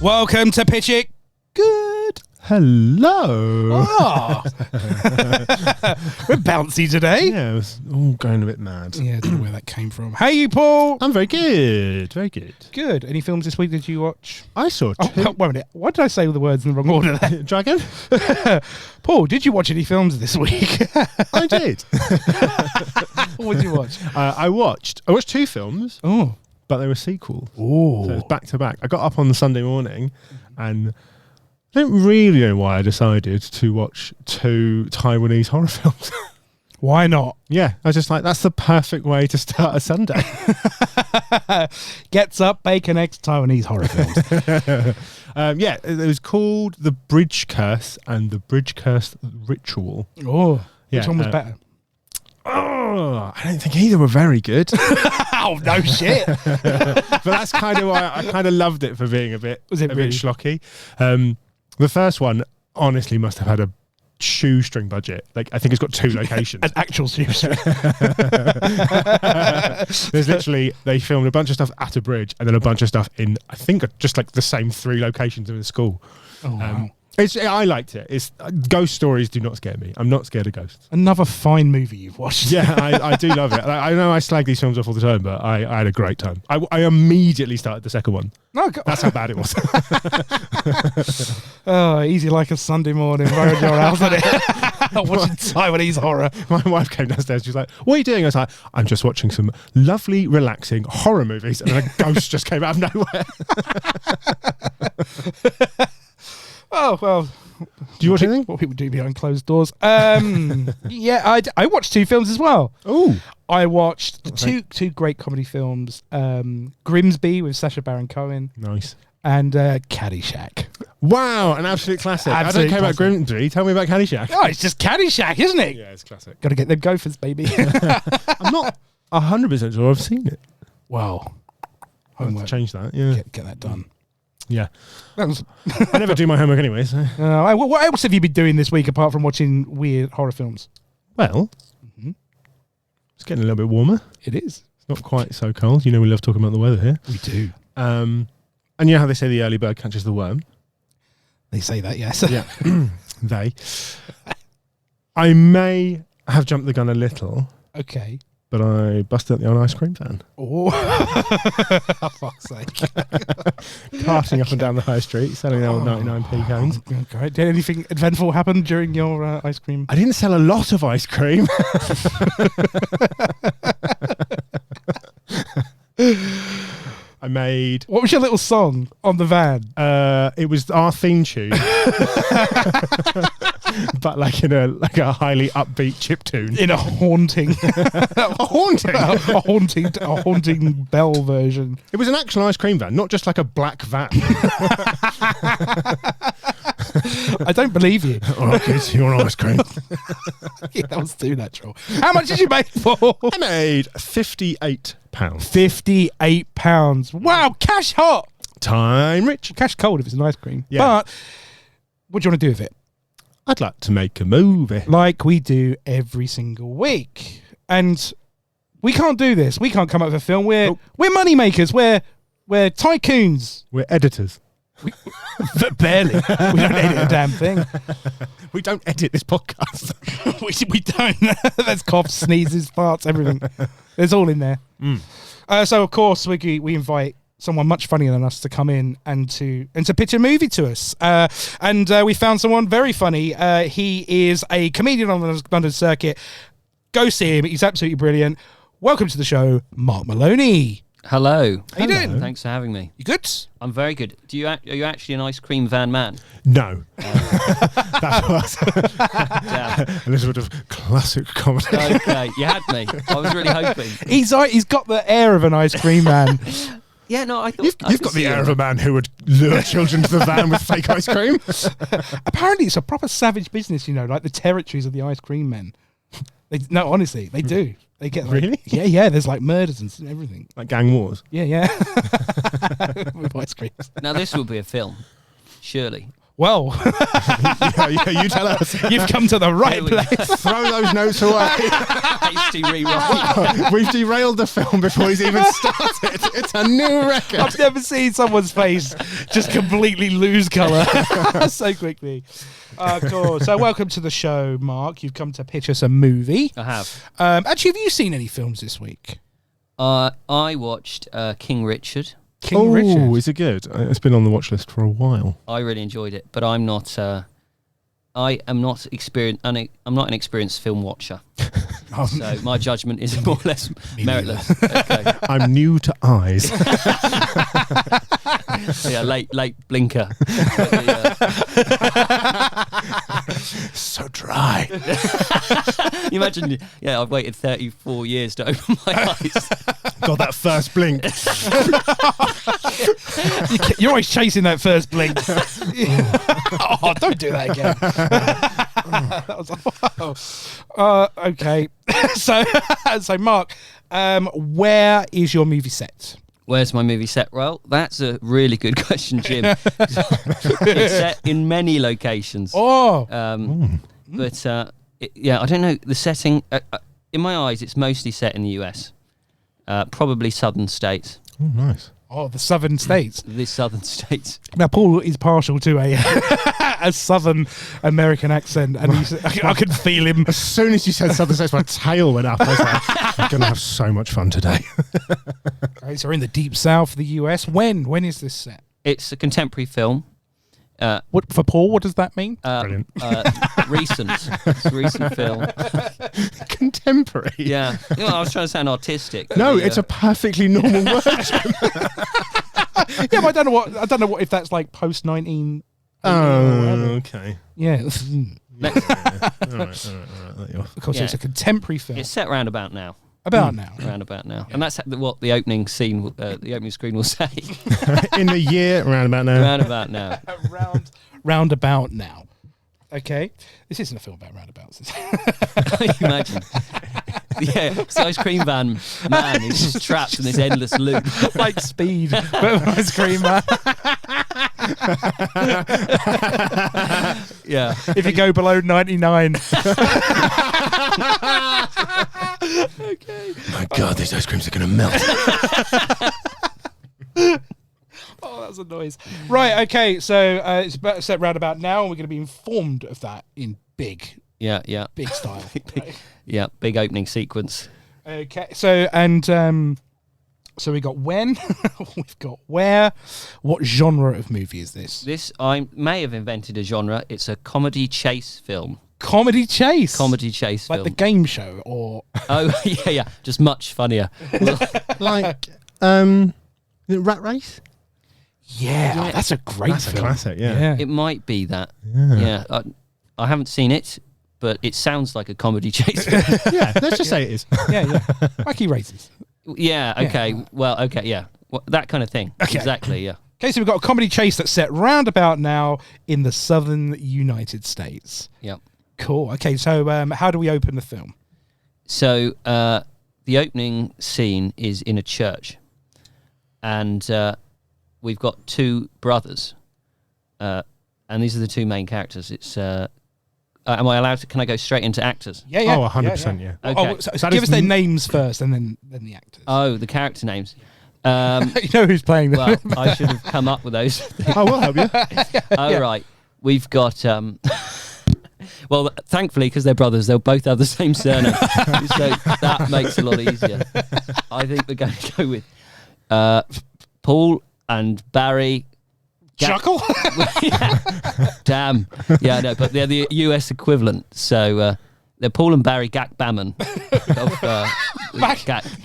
Welcome to Pitch It Good. Hello. Oh. We're bouncy today. Yeah, it was all going a bit mad. Yeah, I don't know where that came from. Hey, you, Paul. I'm very good. Very good. Good. Any films this week did you watch? I saw Oh, two. wait a minute. Why did I say all the words in the wrong order there? Dragon? Paul, did you watch any films this week? I did. What did you watch? I watched two films, Oh. but they were sequels. Oh. So it was back to back. I got up on the Sunday morning and I don't really know why I decided to watch two Taiwanese horror films. Why not? Yeah, I was just like, that's the perfect way to start a Sunday. Gets up, bacon, eggs, Taiwanese horror films. Yeah, it was called The Bridge Curse and The Bridge Curse Ritual. Oh. Yeah, Which one was better? Oh, I don't think either were very good. Oh, no shit. But that's kind of why I kind of loved it for being a bit Was it really? bit schlocky. The first one honestly must have had a shoestring budget. Like, I think it's got two locations. An actual shoestring. There's literally, they filmed a bunch of stuff at a bridge and then a bunch of stuff in, I think, just like the same three locations in the school. Oh, wow. I liked it. It's ghost stories do not scare me. I'm not scared of ghosts. Another fine movie you've watched. Yeah, I do love it. I know I slag these films off all the time, but I had a great time. I immediately started the second one. Oh, God. That's how bad it was. Oh, easy like a Sunday morning right at your house, isn't it? Watching Taiwanese horror. My wife came downstairs. She was like, "What are you doing?" I was like, "I'm just watching some lovely, relaxing horror movies." And then a ghost just came out of nowhere. Oh, well. Do you watch anything? What people do behind closed doors. Yeah, I watched two films as well. Oh, I watched two great comedy films. Grimsby with Sacha Baron Cohen nice. and Caddyshack. Wow, an absolute classic. Absolute I don't care about classic. Grimsby. Tell me about Caddyshack. Oh, it's just Caddyshack, isn't it? Yeah, it's classic. Got to get them gophers, baby. I'm not 100% sure I've seen it. Well, I'll have to homework. change that. Yeah, Get that done. yeah. That was, I never do my homework anyway. So. what else have you been doing this week apart from watching weird horror films? Well, it's getting a little bit warmer. It is. It's not quite so cold. You know, we love talking about the weather here. We do. And you know how they say the early bird catches the worm? They say that, yes. Yeah. They. I may have jumped the gun a little, Okay. but I busted up the old ice cream van. Oh, for fuck's sake. Carting up and down the high street, selling the old 99p cones. Okay. Did anything eventful happen during your ice cream? I didn't sell a lot of ice cream. I made... What was your little song on the van? it was our theme tune. But like in a highly upbeat chiptune. In a haunting, A haunting? a haunting bell version. It was an actual ice cream van, not just like a black van. I don't believe you. All right, kids, you want ice cream? Yeah, that was too natural. How much did you make for? I made £58. £58. Wow, cash hot. Time rich. Cash cold if it's an ice cream. Yeah. But what do you want to do with it? I'd like to make a movie. Like we do every single week. And we can't do this. We can't come up with a film. We're money makers. We're tycoons. We're editors. Barely. We don't edit a damn thing. We don't edit this podcast. we don't. There's coughs, sneezes, farts, everything. There's all in there. So of course we invite someone much funnier than us to come in and to pitch a movie to us. And we found someone very funny. He is a comedian on the London circuit. Go see him. He's absolutely brilliant. Welcome to the show, Mark Maloney. Hello. How you doing? Thanks for having me. You good? I'm very good. Are you actually an ice cream van man? No. That was a little bit of classic comedy. Okay, you had me. I was really hoping. He's got the air of an ice cream man. Yeah, no, I thought You've got the air of a man who would lure children to the van with fake ice cream. Apparently, it's a proper savage business. You know, like the territories of the ice cream men. No, honestly, they do. They get like, Really? Yeah. There's like murders and everything. Like gang wars. Yeah. With ice creams. Now this will be a film, surely. Well, yeah, you tell us. you've come to the right Here we go. place. Throw those notes away. Hasty rewrite. We've derailed the film before he's even started. It's a new record. I've never seen someone's face just completely lose colour so quickly. Cool. So welcome to the show, Mark. You've come to pitch us a movie. I have. Actually, have you seen any films this week? I watched King Richard. King Richard. Is it good? It's been on the watch list for a while. I really enjoyed it, but I'm not. I am not experienced. I'm not an experienced film watcher, so my judgment is more or less meritless. Okay. I'm new to eyes. Yeah, late blinker. So dry. You imagine? Yeah, I've waited 34 years to open my eyes. Got that first blink. You're always chasing that first blink. Oh, don't do that again. That was, wow. Okay. So Mark, where is your movie set? Where's my movie set? Well, that's a really good question, Jim. It's set in many locations. Oh, But I don't know the setting. In my eyes, it's mostly set in the US, probably southern states. Oh, nice. the southern states. The southern states. Now, Paul is partial to a southern American accent, and I could feel him. As soon as you said Southern States, my tail went up. I was like, I'm going to have so much fun today. Okay, so we're in the deep south of the US. When is this set? It's a contemporary film. What for Paul? What does that mean? Brilliant. Recent. It's a recent film. Contemporary. Yeah. I was trying to sound artistic. No, it's a perfectly normal word. Yeah, but I don't know what if that's like post 19. Okay. Yeah. All right. Let you off. Of course, Yeah. it's a contemporary film. It's set round about now. About now. Round about now. And that's what the opening scene, the opening screen will say. In the year, around about now. Round about now. Roundabout now. Okay. This isn't a film about roundabouts. Can you imagine? Yeah, this ice cream van man is just trapped in this endless loop. Like Speed, but ice cream man. Yeah. If you go below 99. My God, these ice creams are going to melt. Oh, that's a noise. Right, okay, so it's about set roundabout now, and we're going to be informed of that in big style. Yeah, big opening sequence. Okay, so so we got when, we've got where. What genre of movie is this? This, I may have invented a genre. It's a comedy chase film. Comedy chase? Comedy chase like film. the game show, or... Oh, yeah, just much funnier. Like, Rat Race? Yeah, that's a great That's film. a classic, yeah. It might be that. Yeah. I haven't seen it, but it sounds like a comedy chase film. Yeah, let's just say it is. Yeah. Wacky races. Yeah, okay. Yeah. Well, okay, yeah. Well, that kind of thing. Okay. Exactly, yeah. Okay, so we've got a comedy chase that's set roundabout now in the southern United States. Yeah. Cool. Okay, so how do we open the film? So the opening scene is in a church, and we've got two brothers, and these are the two main characters. It's am I allowed to? Can I go straight into actors? Yeah. Oh, 100%, yeah. Okay. So give us their names first, and then the actors. Oh, the character names. You know who's playing them. Well, I should have come up with those. I will help you. Oh, right. We've got. Well, thankfully, because they're brothers, they'll both have the same surname, so that makes it a lot easier. I think we're going to go with Paul and Barry. Chuckle? Damn. Yeah, no, but they're the US equivalent. So they're Paul and Barry Gak Bammon.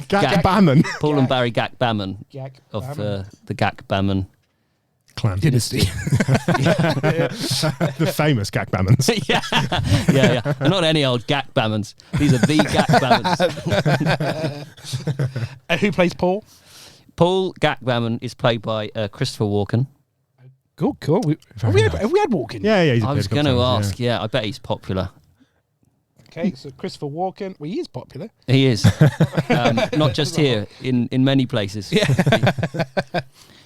Gak Bammon. Paul and Barry Gak Bammon Gak of Bammon. The Gak Bammon Clan. Dynasty. The famous Gak Bammons. yeah. They're not any old Gak Bammons. These are the Gak Bammons. And who plays Paul? Paul Gak Bammon is played by Christopher Walken. Cool. Have we had Walken? Yeah, he's I was going to ask. Yeah, I bet he's popular. Okay, so Christopher Walken. Well, he is popular. He is. Not just here, in many places. Yeah.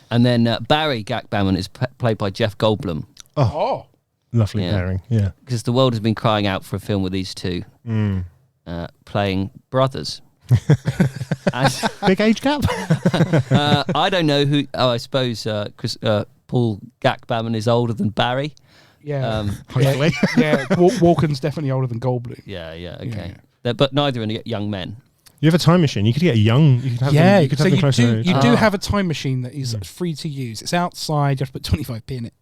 And then Barry Gak Bammon is played by Jeff Goldblum. Oh. Lovely Yeah. pairing. Yeah. Because the world has been crying out for a film with these two playing brothers. And, Big age gap. I don't know who. Oh, I suppose Paul Gakbaman is older than Barry. Yeah. Hopefully. Yeah. Walken's definitely older than Goldblum. Yeah, okay. Yeah. But neither are young men. You have a time machine. You could get a young. You could have them, you could so have them you close do, age. you do have a time machine that is free to use. It's outside. You have to put 25p in it.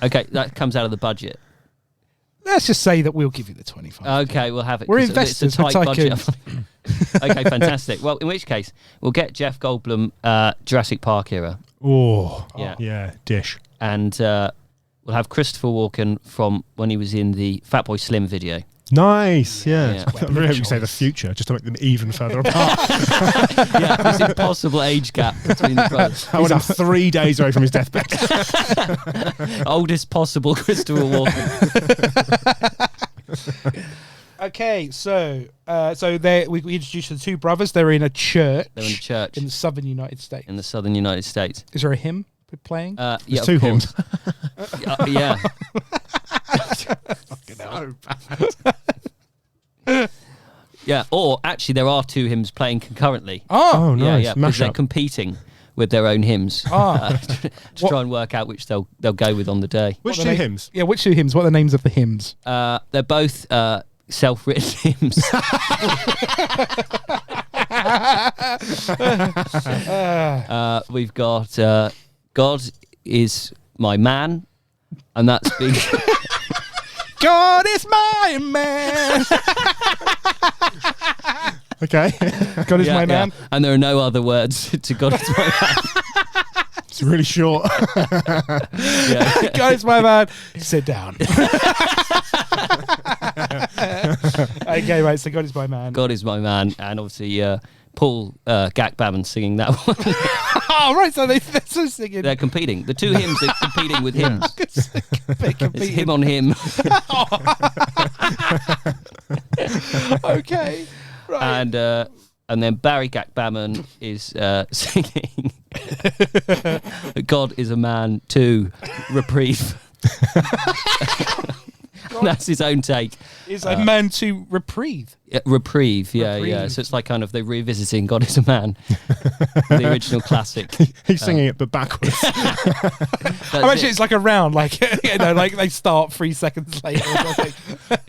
Okay, that comes out of the budget. Let's just say that we'll give you the 25. Okay, we'll have it. We're 'cause investors, It's a we're tight budget. tycoons. Okay, fantastic. Well, in which case, we'll get Jeff Goldblum Jurassic Park era. Oh. Yeah. Yeah. Dish. And we'll have Christopher Walken from when he was in the Fatboy Slim video. Nice. Yeah. Yeah. I really hope you say the future, just to make them even further apart. Yeah, this impossible age gap between the brothers. I want him 3 days away from his deathbed. Oldest possible Christopher Walken. Okay, so we introduced the two brothers. They're in a church. They're in a church in the southern United States. in the southern United States. Is there a hymn playing? Yeah, There's two of course. hymns. Yeah. Yeah, or actually there are two hymns playing concurrently. Oh, Yeah, nice. yeah, because they're Mashup. competing with their own hymns to try and work out which they'll go with on the day. Which What two are they? hymns? Yeah, which two hymns? What are the names of the hymns? They're both self-written hymns. We've got God is my man, and that's big. God is my man. Okay. God is my man. And there are no other words to God is my man. It's really short. Yeah. God is my man. Sit down. Okay, right. So God is my man. God is my man, and obviously Paul Gakbaman singing that one. Oh, right. So they're so singing. They're competing. The two hymns are competing with hymns. They're It's competing. him on him. Okay. Right. And then Barry Gakbaman is singing God is a man too, reprieve. That's his own take. Is a man to reprieve. Reprieve, yeah. Reprieve. So it's like kind of they're revisiting God is a Man, the original classic. He's singing it, but backwards. That's Actually, it. it's like a round, like like they start 3 seconds later. Or something.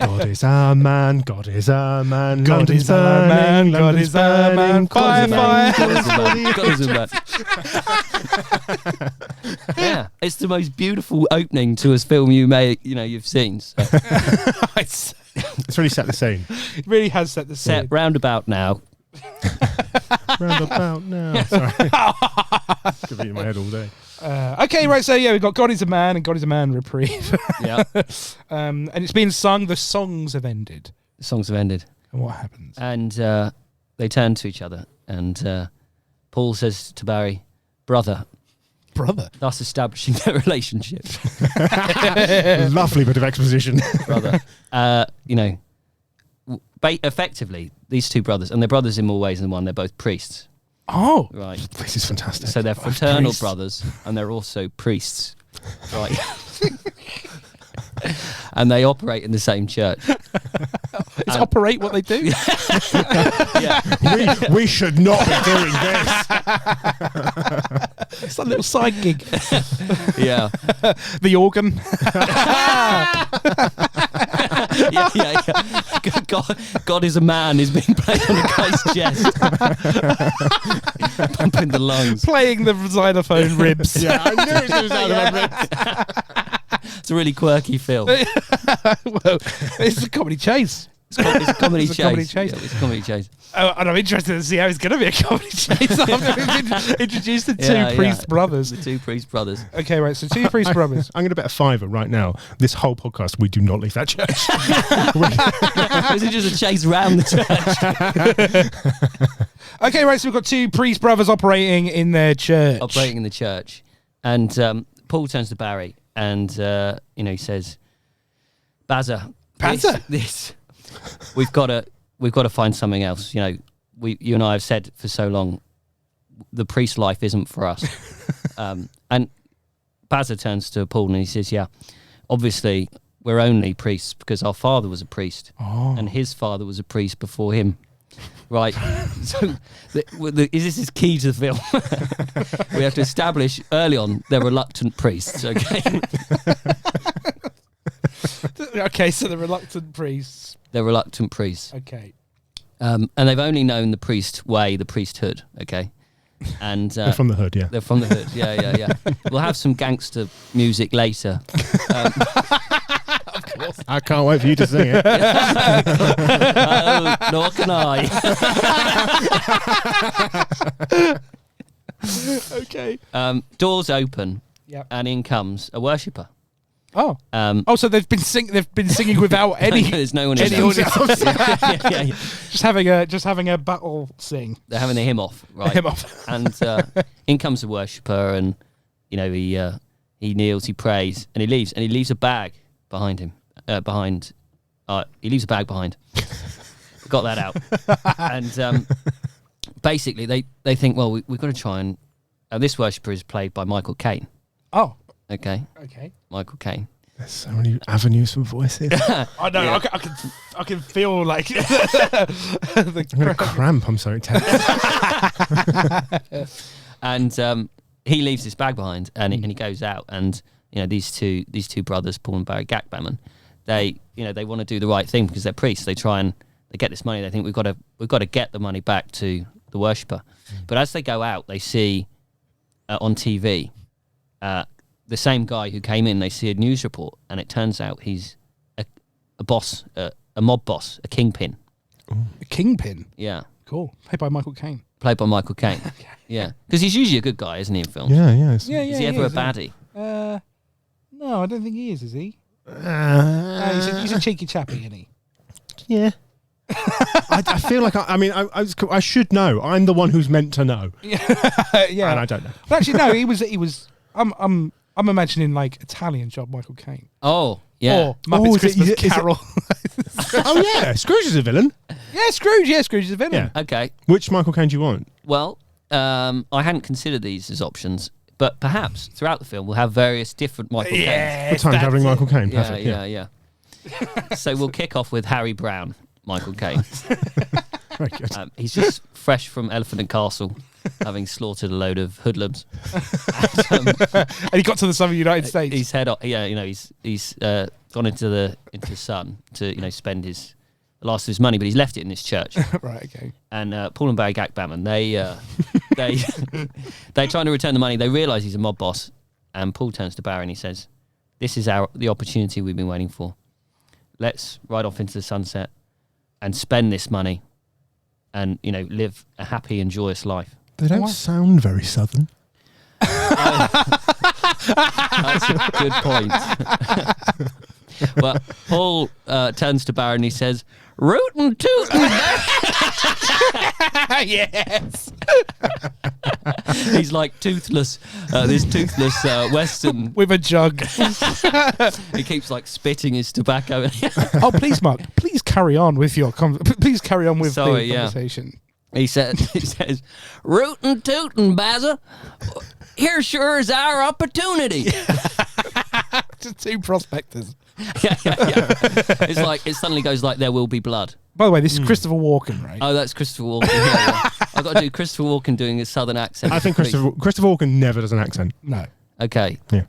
God is a man. God is a man. God London's is a man, burning. God London's is a man, burning. fire, fire. God is a man. God is a man. Yeah, it's the most beautiful opening to a film you've seen. So. It's really set the scene. It really has set the scene. Set roundabout now. Round about now. Sorry. Could be in my head all day. Okay, right. So yeah, we've got God is a man and God is a man reprieve. Yeah, And it's been sung. The songs have ended. the songs have ended, And what happens? and they turn to each other, and Paul says to Barry, "Brother," Brother. thus establishing their relationship. Lovely bit of exposition. Brother, effectively, these two brothers, and they're brothers in more ways than one. They're both priests, Oh. right? This is fantastic. So they're fraternal priests. brothers, and they're also priests, right? And they operate in the same church. It's operate what they do. Yeah, we should not be doing this. It's a little side gig. yeah, The organ. yeah. God is a man is being played on a guy's chest, pumping the lungs. Playing the xylophone ribs. Yeah, I knew it was out of my ribs. It's a really quirky film. Well, it's a comedy chase. It's a comedy It's a chase. comedy chase. Yeah, it's a comedy chase. And I'm interested to see how it's going to be a comedy chase after we've introduced the two Yeah, priest yeah. brothers. The two priest brothers. Okay, right. So two priest brothers. I'm going to bet a £5 right now. This whole podcast, we do not leave that church. Is it just a chase round the church? Okay, right. So we've got two priest brothers operating in their church. Operating in the church, and Paul turns to Barry, and he says, "Bazza, this, we've got to find something else. You and I have said for so long, the priest life isn't for us." And Bazza turns to Paul and he says, "Yeah, obviously we're only priests because our father was a priest, and his father was a priest before him. Right, so this is key to the film. We have to establish early on they're reluctant priests. Okay. Okay, so the reluctant priests. They're reluctant priests. Okay. And they've only known the priest way, the priesthood. Okay. And They're from the hood, yeah. They're from the hood. Yeah. We'll have some gangster music later. Of course. I can't wait for you to sing it. Oh, nor can I. Okay. Doors open. Yep. And in comes a worshipper. Oh. Oh, so they've been singing without any. There's no one in any there. audience. Yeah. Just having a battle sing. They're having the hymn off, right? Hymn off. And in comes the worshipper, and he kneels, he prays, and he leaves. And he leaves a bag behind him. He leaves a bag behind. Got that out. And basically, they think, well, we've got to try and. This worshipper is played by Michael Caine. Oh. Okay. Michael Caine. There's so many avenues for voices. I know. Yeah. I can feel like I'm gonna cramp. I'm so tense. And he leaves this bag behind, and he goes out, and these two brothers, Paul and Barry Gackbaman, they want to do the right thing because they're priests. They try and they get this money. They think we've got to get the money back to the worshipper. But as they go out, they see on TV. The same guy who came in, they see a news report, and it turns out he's a boss, a mob boss, a kingpin. A kingpin? Yeah. Cool. Played by Michael Caine. Okay. Yeah. Because he's usually a good guy, isn't he, in films? Yeah. Is he ever a baddie? No, I don't think he is he? He's a cheeky chappy, isn't he? Yeah. I feel like I should know. I'm the one who's meant to know. Yeah. And I don't know. But actually, no, he was. I'm imagining like Italian job Michael Caine. Oh, yeah. Or Muppets Christmas is Carol. Oh yeah, Scrooge is a villain. Yeah, Scrooge is a villain. Yeah. Okay. Which Michael Caine do you want? Well, I hadn't considered these as options, but perhaps throughout the film we'll have various different Michael Caines. What time traveling Michael Caine? Perfect. Yeah. So we'll kick off with Harry Brown, Michael Caine. Very good. He's just fresh from Elephant and Castle, having slaughtered a load of hoodlums. And he got to the Southern United States. He's he's gone into the sun to spend the last of his money, but he's left it in this church. Right. Okay. And Paul and Barry Gackbaman, they're trying to return the money. They realise he's a mob boss, and Paul turns to Barry and he says, "This is the opportunity we've been waiting for. Let's ride off into the sunset and spend this money, and live a happy and joyous life." They don't sound very southern. That's a good point. Well, Paul turns to Barry and he says, "Rootin' tootin'." Yes. He's like toothless. This toothless Western With a jug. He keeps like spitting his tobacco. Oh, please, Mark. Please carry on with your please carry on with the Yeah. conversation. He says, "Rootin' tootin', Bazza. Here sure is our opportunity." Just two prospectors. Yeah. It's like it suddenly goes like there will be blood. By the way, this is Christopher Walken, right? Oh, that's Christopher Walken. Yeah. I've got to do Christopher Walken doing a southern accent. I think Christopher Walken never does an accent. No. Okay. Yeah.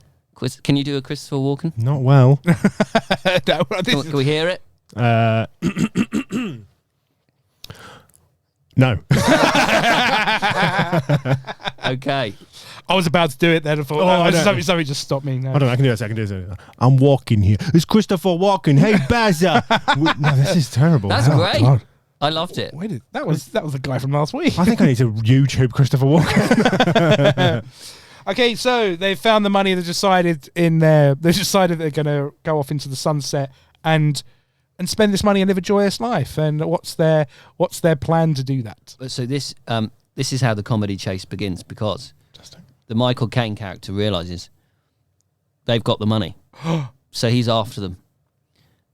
Can you do a Christopher Walken? Not well. No, Can we hear it? No. Okay. I was about to do it then. I thought, somebody just stopped me. No. I don't know. I can do it. I can do it. I'm walking here. It's Christopher Walken. Hey, Bazza. No, this is terrible. That's great. God. I loved it. Wait, that was the guy from last week. I think I need to YouTube Christopher Walken. Okay, so they found the money. They decided they're going to go off into the sunset and spend this money and live a joyous life. And what's their plan to do that? So this is how the comedy chase begins, because the Michael Caine character realizes they've got the money, so he's after them.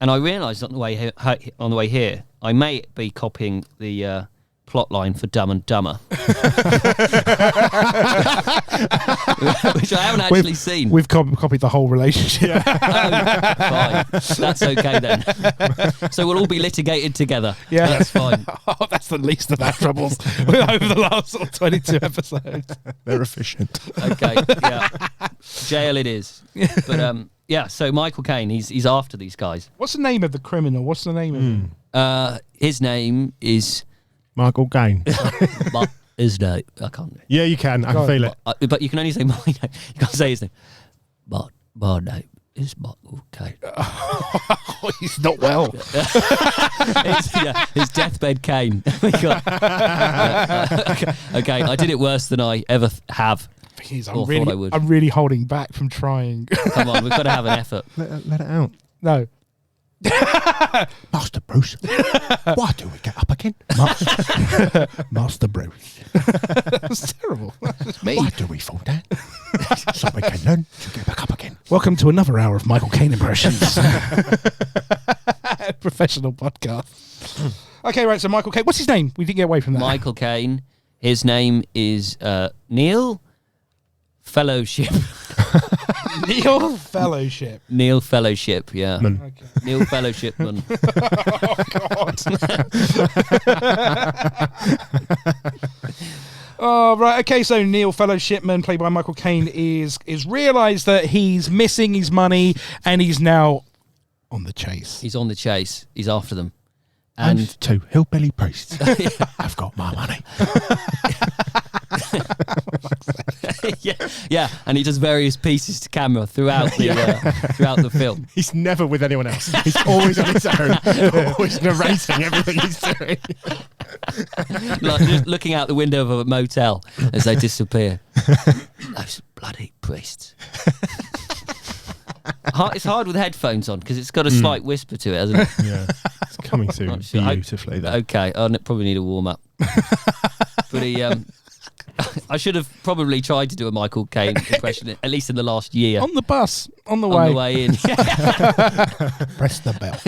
And I realised on the way here, I may be copying the plot line for Dumb and Dumber. which I haven't actually seen. We've copied the whole relationship. Fine, that's okay then. So we'll all be litigated together. Yeah, that's fine. Oh, that's the least of our troubles over the last sort of 22 episodes. They're efficient. Okay, yeah, jail it is. But yeah. So Michael Caine, he's after these guys. What's the name of the criminal? What's the name of him? His name is Michael Caine. his name. I can't. Yeah, you can. I can feel it. But you can only say my name. You can't say his name. My name is Michael Caine. Oh, he's not well. His deathbed Caine. Okay, I did it worse than I ever have. I'm really holding back from trying. Come on, we've got to have an effort. Let it out. No. Master Bruce, why do we get up again? Master Bruce. That's terrible. That's me. Why do we fall down? So we can learn to get back up again. Welcome to another hour of Michael Caine impressions. Professional podcast. Okay, right, so Michael Caine. What's his name? We didn't get away from that. Michael Caine. His name is Neil Fellowship. Neil Fellowship. Neil Fellowship, yeah. Okay. Neil Fellowshipman. Oh, God. Oh, right. Okay, so Neil Fellowshipman, played by Michael Caine, is realised that he's missing his money and he's now on the chase. He's on the chase. He's after them. And two hillbilly priests. I've got my money. yeah, and he does various pieces to camera throughout the film. He's never with anyone else. He's always on his own, always narrating everything he's doing. Like just looking out the window of a motel as they disappear. Those bloody priests. It's hard with headphones on because it's got a slight whisper to it, hasn't it? Yeah, it's coming through beautifully. Okay, I probably need a warm up. But I should have probably tried to do a Michael Caine impression at least in the last year. On the bus, on the way in. Press the bell.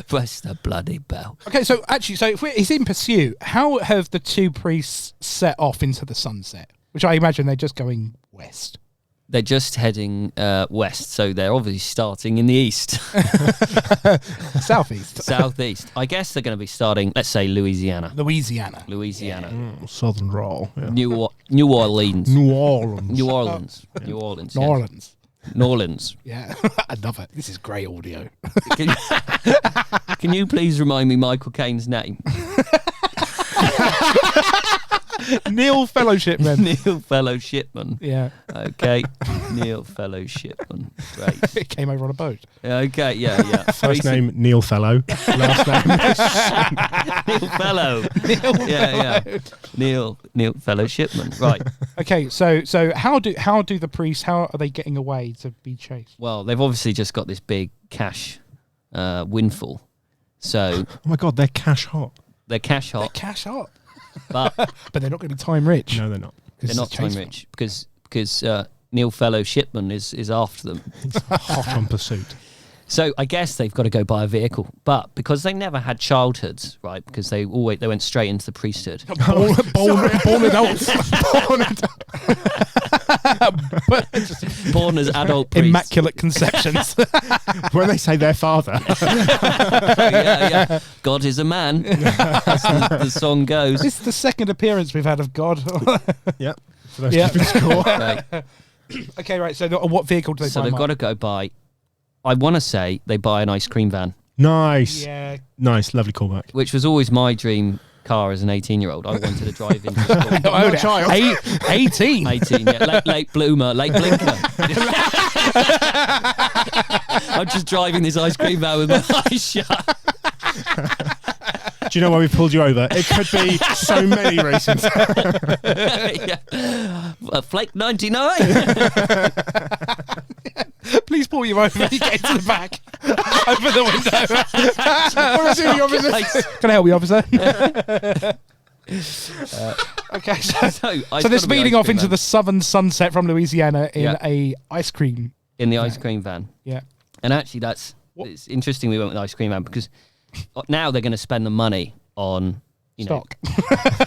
Press the bloody bell. Okay, so actually, if he's in pursuit, how have the two priests set off into the sunset? Which I imagine they're just going west. They're just heading west, so they're obviously starting in the east. Southeast. Southeast. I guess they're going to be starting, let's say, Louisiana. Louisiana. Southern roll. Yeah. New Orleans. New Orleans. New Orleans. New Orleans. New Orleans. Yeah, I love it. This is great audio. Can you please remind me Michael Caine's name? Neil Fellowshipman. Neil Fellowshipman. Yeah. Okay. Neil Fellowshipman. Great. It came over on a boat. Okay, yeah. First name, Neil Fellow. Last name, Neil Fellow. Yeah. Neil Fellowshipman. Right. Okay, so how do the priests, how are they getting away to be chased? Well, they've obviously just got this big cash windfall. So oh my God, they're cash hot. They're cash hot. They're cash hot. But they're not going to be time rich. No, they're not. They're not time rich because Neil Fellowshipman is after them. He's hot on pursuit. So I guess they've got to go buy a vehicle, but because they never had childhoods, right? Because they went straight into the priesthood. Born adults. Born as adult priests. Immaculate conceptions. When they say their father. Yeah. God is a man. As the song goes. This is the second appearance we've had of God. Yep. For those keeping score. Okay, right. So what vehicle do they buy? So they've got to go buy, I want to say they buy an ice cream van. Nice. Yeah. Nice. Lovely callback. Which was always my dream car as an 18-year-old. I wanted to drive into school. Not a child. 18. 18, yeah. Late bloomer, late blinker. I'm just driving this ice cream van with my eyes shut. Do you know why we pulled you over? It could be so many reasons. Flake 99. Please pull you over. You get into the back. Open the window. Can I help you, officer? Okay, so they're speeding off into the southern sunset from Louisiana in a ice cream. In the ice cream van. Yeah. And actually, it's interesting we went with the ice cream van because now they're going to spend the money on you know, Stock.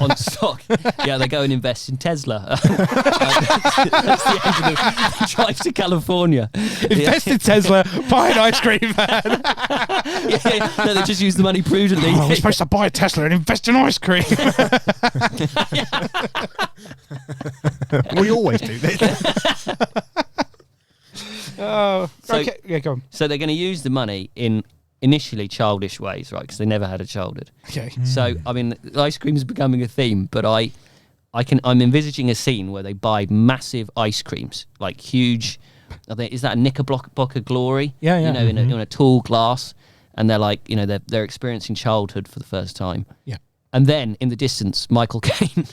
on stock. Yeah, they go and invest in Tesla. That's the end of the drive to California. Invest in Tesla, buy an ice cream van. No, they just use the money prudently. Oh, we're supposed to buy a Tesla and invest in ice cream. We always do this. Oh, So- okay. Yeah, go on. So they're going to use the money in initially childish ways, right? Because they never had a childhood. Okay. So I mean, ice cream is becoming a theme, but I'm envisaging a scene where they buy massive ice creams, like huge. I think is that a Knickerbocker Glory? Yeah, yeah. You know, in a tall glass, and they're like, you know, they're experiencing childhood for the first time. Yeah. And then in the distance, Michael Caine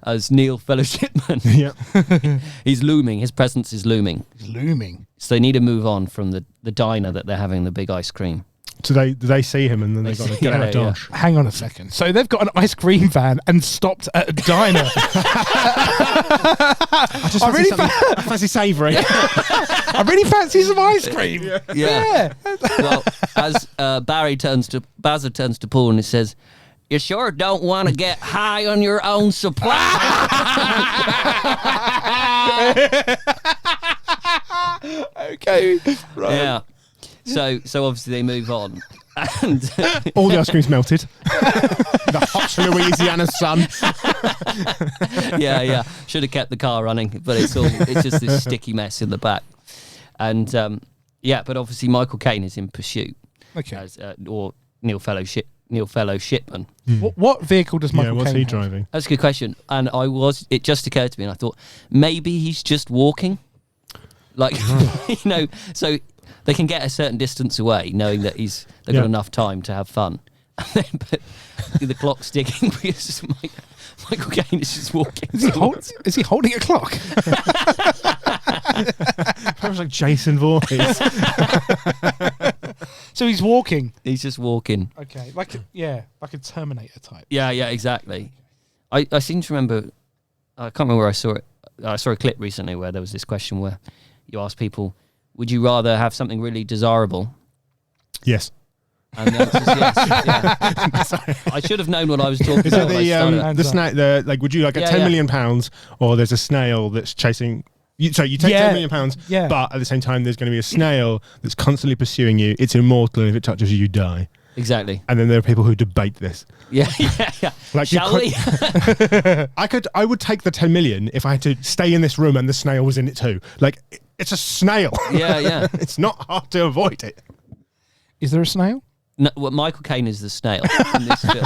as Neil Fellowshipman. Yeah. He's looming. His presence is looming. It's looming. So they need to move on from the diner that they're having the big ice cream. So they see him and then they've got to get out of Dodge. Hang on a second. So they've got an ice cream van and stopped at a diner. I really fancy savoury. I really fancy some ice cream. Yeah. Well, as Bazza turns to Paul and he says, "You sure don't want to get high on your own supply." Okay. Right. Yeah. So obviously they move on, and All the ice cream's melted. The hot Louisiana sun. yeah. Should have kept the car running, but it's just this sticky mess in the back, and but obviously Michael Caine is in pursuit, Okay. as or Neil Fellowshipman. What vehicle does Michael what's Caine he have? driving? That's a good question, and it just occurred to me, and I thought maybe he's just walking, like you know, so they can get a certain distance away, knowing that they've got enough time to have fun. But the clock's ticking because Michael Caine is just walking. Is he holding a clock? That was like Jason Voorhees. So he's walking. He's just walking. Okay. Like a Terminator type. Yeah, exactly. I seem to remember. I can't remember where I saw it. I saw a clip recently where there was this question where you asked people, "Would you rather have something really desirable?" Yes. And the answer is yes. Yeah. I should have known what I was talking Is about. it when I started. the snack? Would you like Yeah, £10 yeah. million, or there's a snail that's chasing? You take £10 million, Yeah. but at the same time, there's going to be a snail that's constantly pursuing you. It's immortal, and if it touches you, you die. Exactly. And then there are people who debate this. Yeah. Like you Shall we? I would take the 10 million if I had to stay in this room and the snail was in it too. Like it's a snail. Yeah. It's not hard to avoid it. Is there a snail? No, well, Michael Caine is the snail in this film.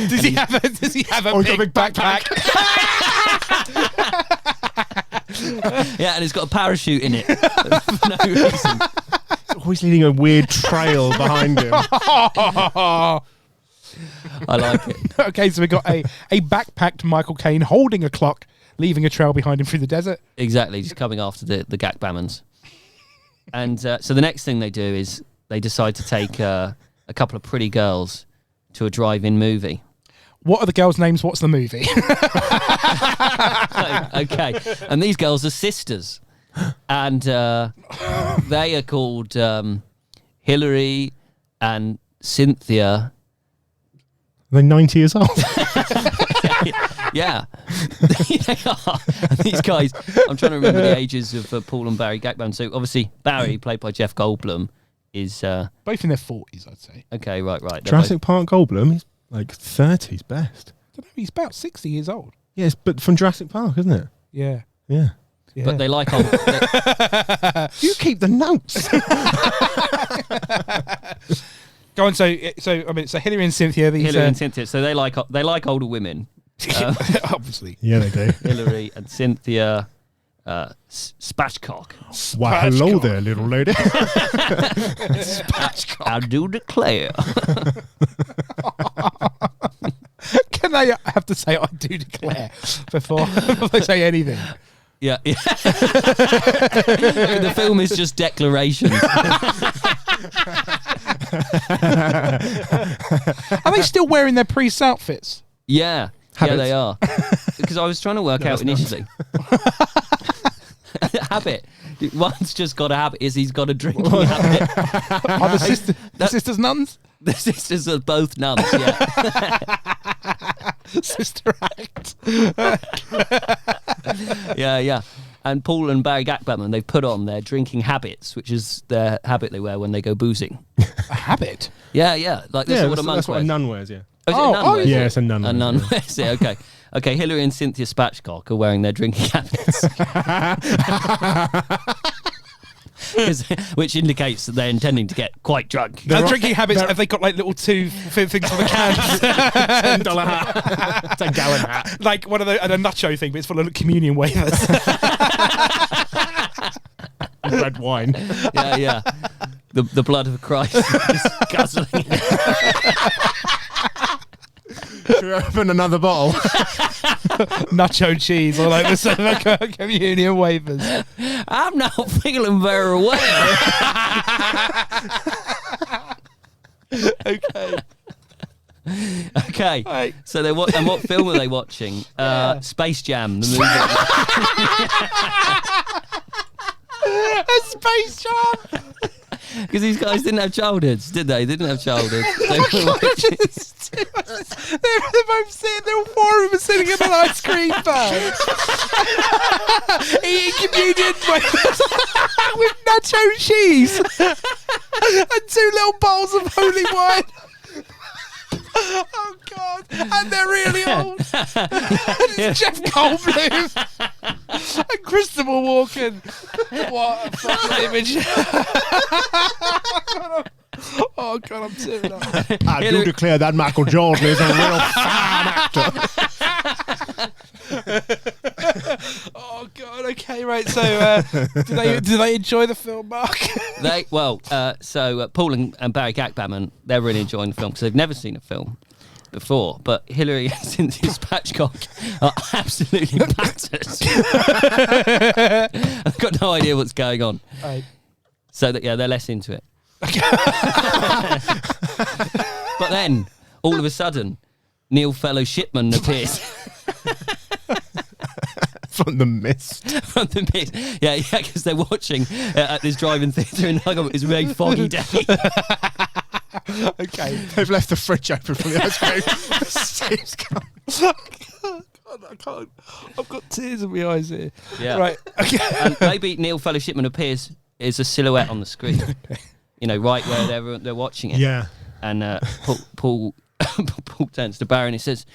Does he have a Oh, he's got a big big backpack. Yeah, and it's got a parachute in it for no reason. Always leading a weird trail behind him. I like it. Okay, so we got a backpacked Michael Caine holding a clock, leaving a trail behind him through the desert. Exactly, just coming after the Gakbamans. And so the next thing they do is they decide to take a couple of pretty girls to a drive-in movie. What are the girls' names? What's the movie? Okay, and these girls are sisters, and they are called Hillary and Cynthia. They're 90 years old. Yeah, they are. And these guys, I'm trying to remember the ages of Paul and Barry Gakbam. So obviously Barry, played by Jeff Goldblum, is Both in their 40s, I'd say. okay. Right. They're Jurassic Park Goldblum, he's like 30s best. I don't know, he's about 60 years old. Yes, but from Jurassic Park, isn't it? Yeah. Yeah. Yeah. But they like old. You keep the notes. Go on. So Hillary and Cynthia. These, Hillary and Cynthia. So they like older women. obviously. Yeah, they do. Hillary and Cynthia. Spatchcock. Why, hello there, little lady. I do declare. Can I have to say I do declare before I say anything? Yeah. The film is just declarations. Are they still wearing their priest outfits? Yeah. Habits. Yeah, they are. Because I was trying to work out initially. Habit. One's just got a habit. He's got a drinking habit. Are the sisters nuns? The sisters are both nuns. Yeah. Sister Act. Yeah. And Paul and Barry Gackbatman, they've put on their drinking habits, which is their habit they wear when they go boozing. A habit? Yeah. Like this is what a monk that's what a wears. nun wears, yeah. Oh, is it a nun wears? Yeah, it's a nun. A nun wears it, okay. Okay, Hillary and Cynthia Spatchcock are wearing their drinking habits. Which indicates that they're intending to get quite drunk. Their drinking habits, have they got like little two things on the cans? $10 hat. $10-gallon hat. Like one of the, and a nacho thing, but it's full of communion wafers. Red wine. Yeah. The blood of Christ is guzzling. Should we open another bottle? Nacho cheese all over the communion wafers. I'm not feeling very well. Okay. Right. So and what film are they watching? Space Jam, the movie. A Space Jam. Because these guys didn't have childhoods, did they? They didn't have childhoods. They were They're both sitting there, all four of them sitting in an ice cream van. Eating communion wafers with nacho cheese and 2 little bowls of holy wine. Oh God! And they're really old. It's Jeff Goldblum and Christopher Walken. What a fucking image! Oh God, I'm tearing up. I do declare that Michael Jordan is a real fine actor. Oh God. Okay, right. So, do they enjoy the film, Mark? So Paul and Barry Gackbatman, they're really enjoying the film because they've never seen a film before. But Hillary and Cynthia Spatchcock are absolutely battered. I've got no idea what's going on. Right. So they're less into it. But then, all of a sudden, Neil Fellowshipman appears. From the mist. From the mist. Yeah, because they're watching at this drive-in theatre in Huggable. It's a very foggy day. Okay. They've left the fridge open from the ice cream. Steam's coming. I can't. I've got tears in my eyes here. Yeah. Right. Okay. And maybe Neil Fellowshipman appears as a silhouette on the screen. You know, right where they're watching it. Yeah. And Paul turns to Barry and he says,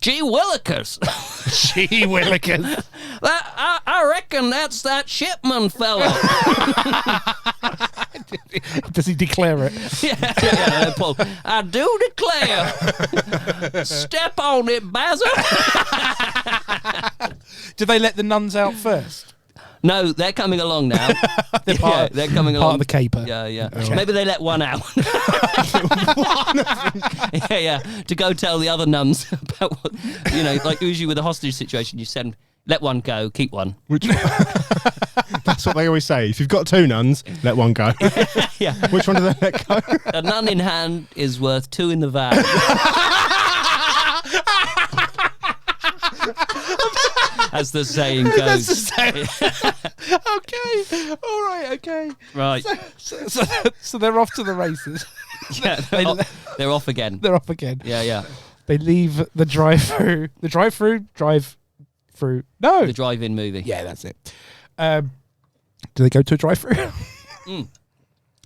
"Gee Willikers." Gee Willikers. I reckon that's that Shipman fellow. Does he declare it? Yeah, Paul. I do declare. Step on it, Bazzer. Do they let the nuns out first? No, they're coming along now. They're coming along. Part of the caper. Yeah. Okay. Maybe they let one out. Yeah. To go tell the other nuns about what, like usually with a hostage situation, you send, let one go, keep one. Which that's what they always say. If you've got 2 nuns, let one go. Yeah. Which one do they let go? A nun in hand is worth 2 in the van. As the saying goes. That's the saying. Okay. All right. Okay. Right. So they're off to the races. Yeah. They're off again. They're off again. Yeah. They leave the drive-through. The drive-through. No. The drive-in movie. Yeah, that's it. Do they go to a drive-through?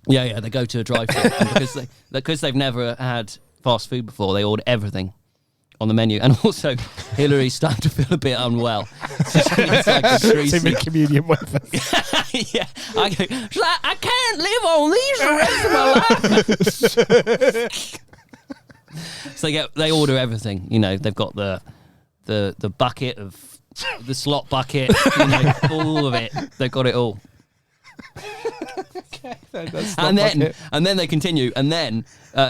Yeah. They go to a drive-through and because they've never had fast food before. They order everything on the menu, and also Hillary's starting to feel a bit unwell. So she needs like a Too many communion wafers. Yeah, I can't live on these the rest of my life. So they order everything. They've got the bucket of the slot bucket, all of it. They've got it all. Okay, and then they continue, and then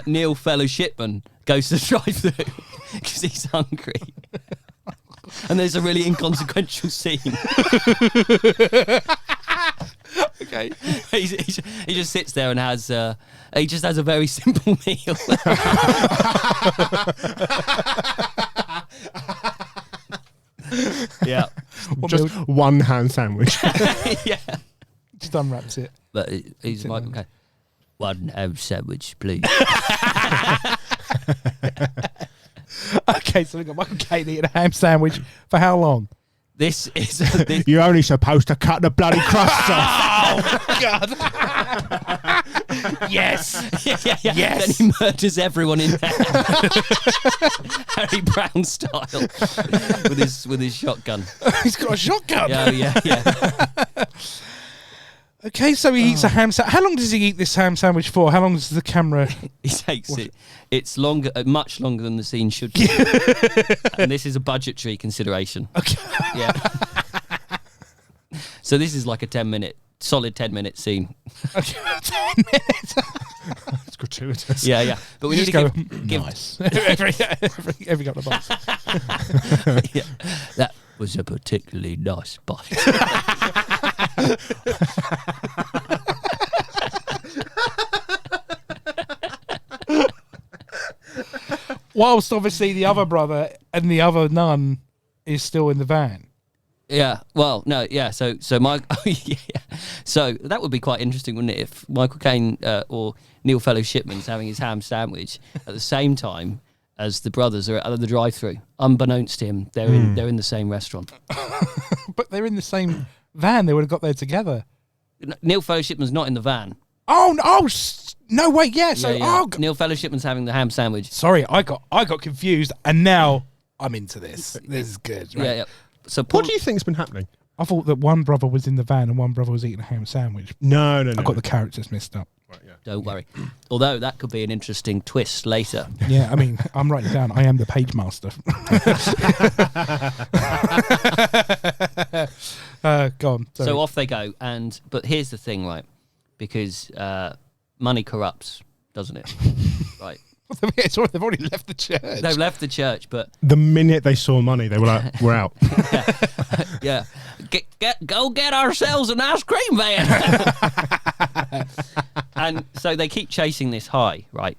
Neil Fellowshipman goes to the drive-through because he's hungry. And there's a really inconsequential scene. Okay. He just sits there and has a very simple meal. Yeah. Just one ham sandwich. Yeah. Just unwraps it. But he's like, okay. 1 ham sandwich, please. Okay, so we've got Michael Caine eating a ham sandwich for how long? This is You're only supposed to cut the bloody crust off. Oh, God. Yes. yeah. Yes. Then he murders everyone in there, Harry Brown style, with his shotgun. He's got a shotgun. Yeah. Okay, so he eats a ham sandwich. How long does he eat this ham sandwich for? How long does the camera... He takes it. It's longer, much longer than the scene should be. And this is a budgetary consideration. Okay. Yeah. So this is like a solid 10-minute scene. Okay. 10 minutes. It's gratuitous. Yeah. But we need to give nice. every couple of months. Yeah. That was a particularly nice bite. Whilst obviously the other brother and the other nun is still in the van. Yeah. Well, no. Yeah. So So that would be quite interesting, wouldn't it, if Michael Caine or Neil Fellowshipman's having his ham sandwich at the same time as the brothers are at the drive-through. Unbeknownst to him, they're in the same restaurant. But they're in the same van. They would have got there together. Neil Fellowshipman's not in the van. Oh no! Wait, yeah. So Yeah. Neil Fellowshipman's having the ham sandwich. sorry, I got confused, and now I'm into this. This is good. Right? Yeah. So Paul, What do you think's been happening? I thought that one brother was in the van and one brother was eating a ham sandwich. No. I got the characters mixed up. Right, yeah. Don't worry. Although that could be an interesting twist later. Yeah, I mean, I'm writing it down. I am the page master. Go on. Sorry. So off they go, but here's the thing, right? Because money corrupts, doesn't it? Right. They've already left the church. They've left the church, but The minute they saw money, they were like, we're out. yeah, go get ourselves an ice cream van. And so they keep chasing this high, right?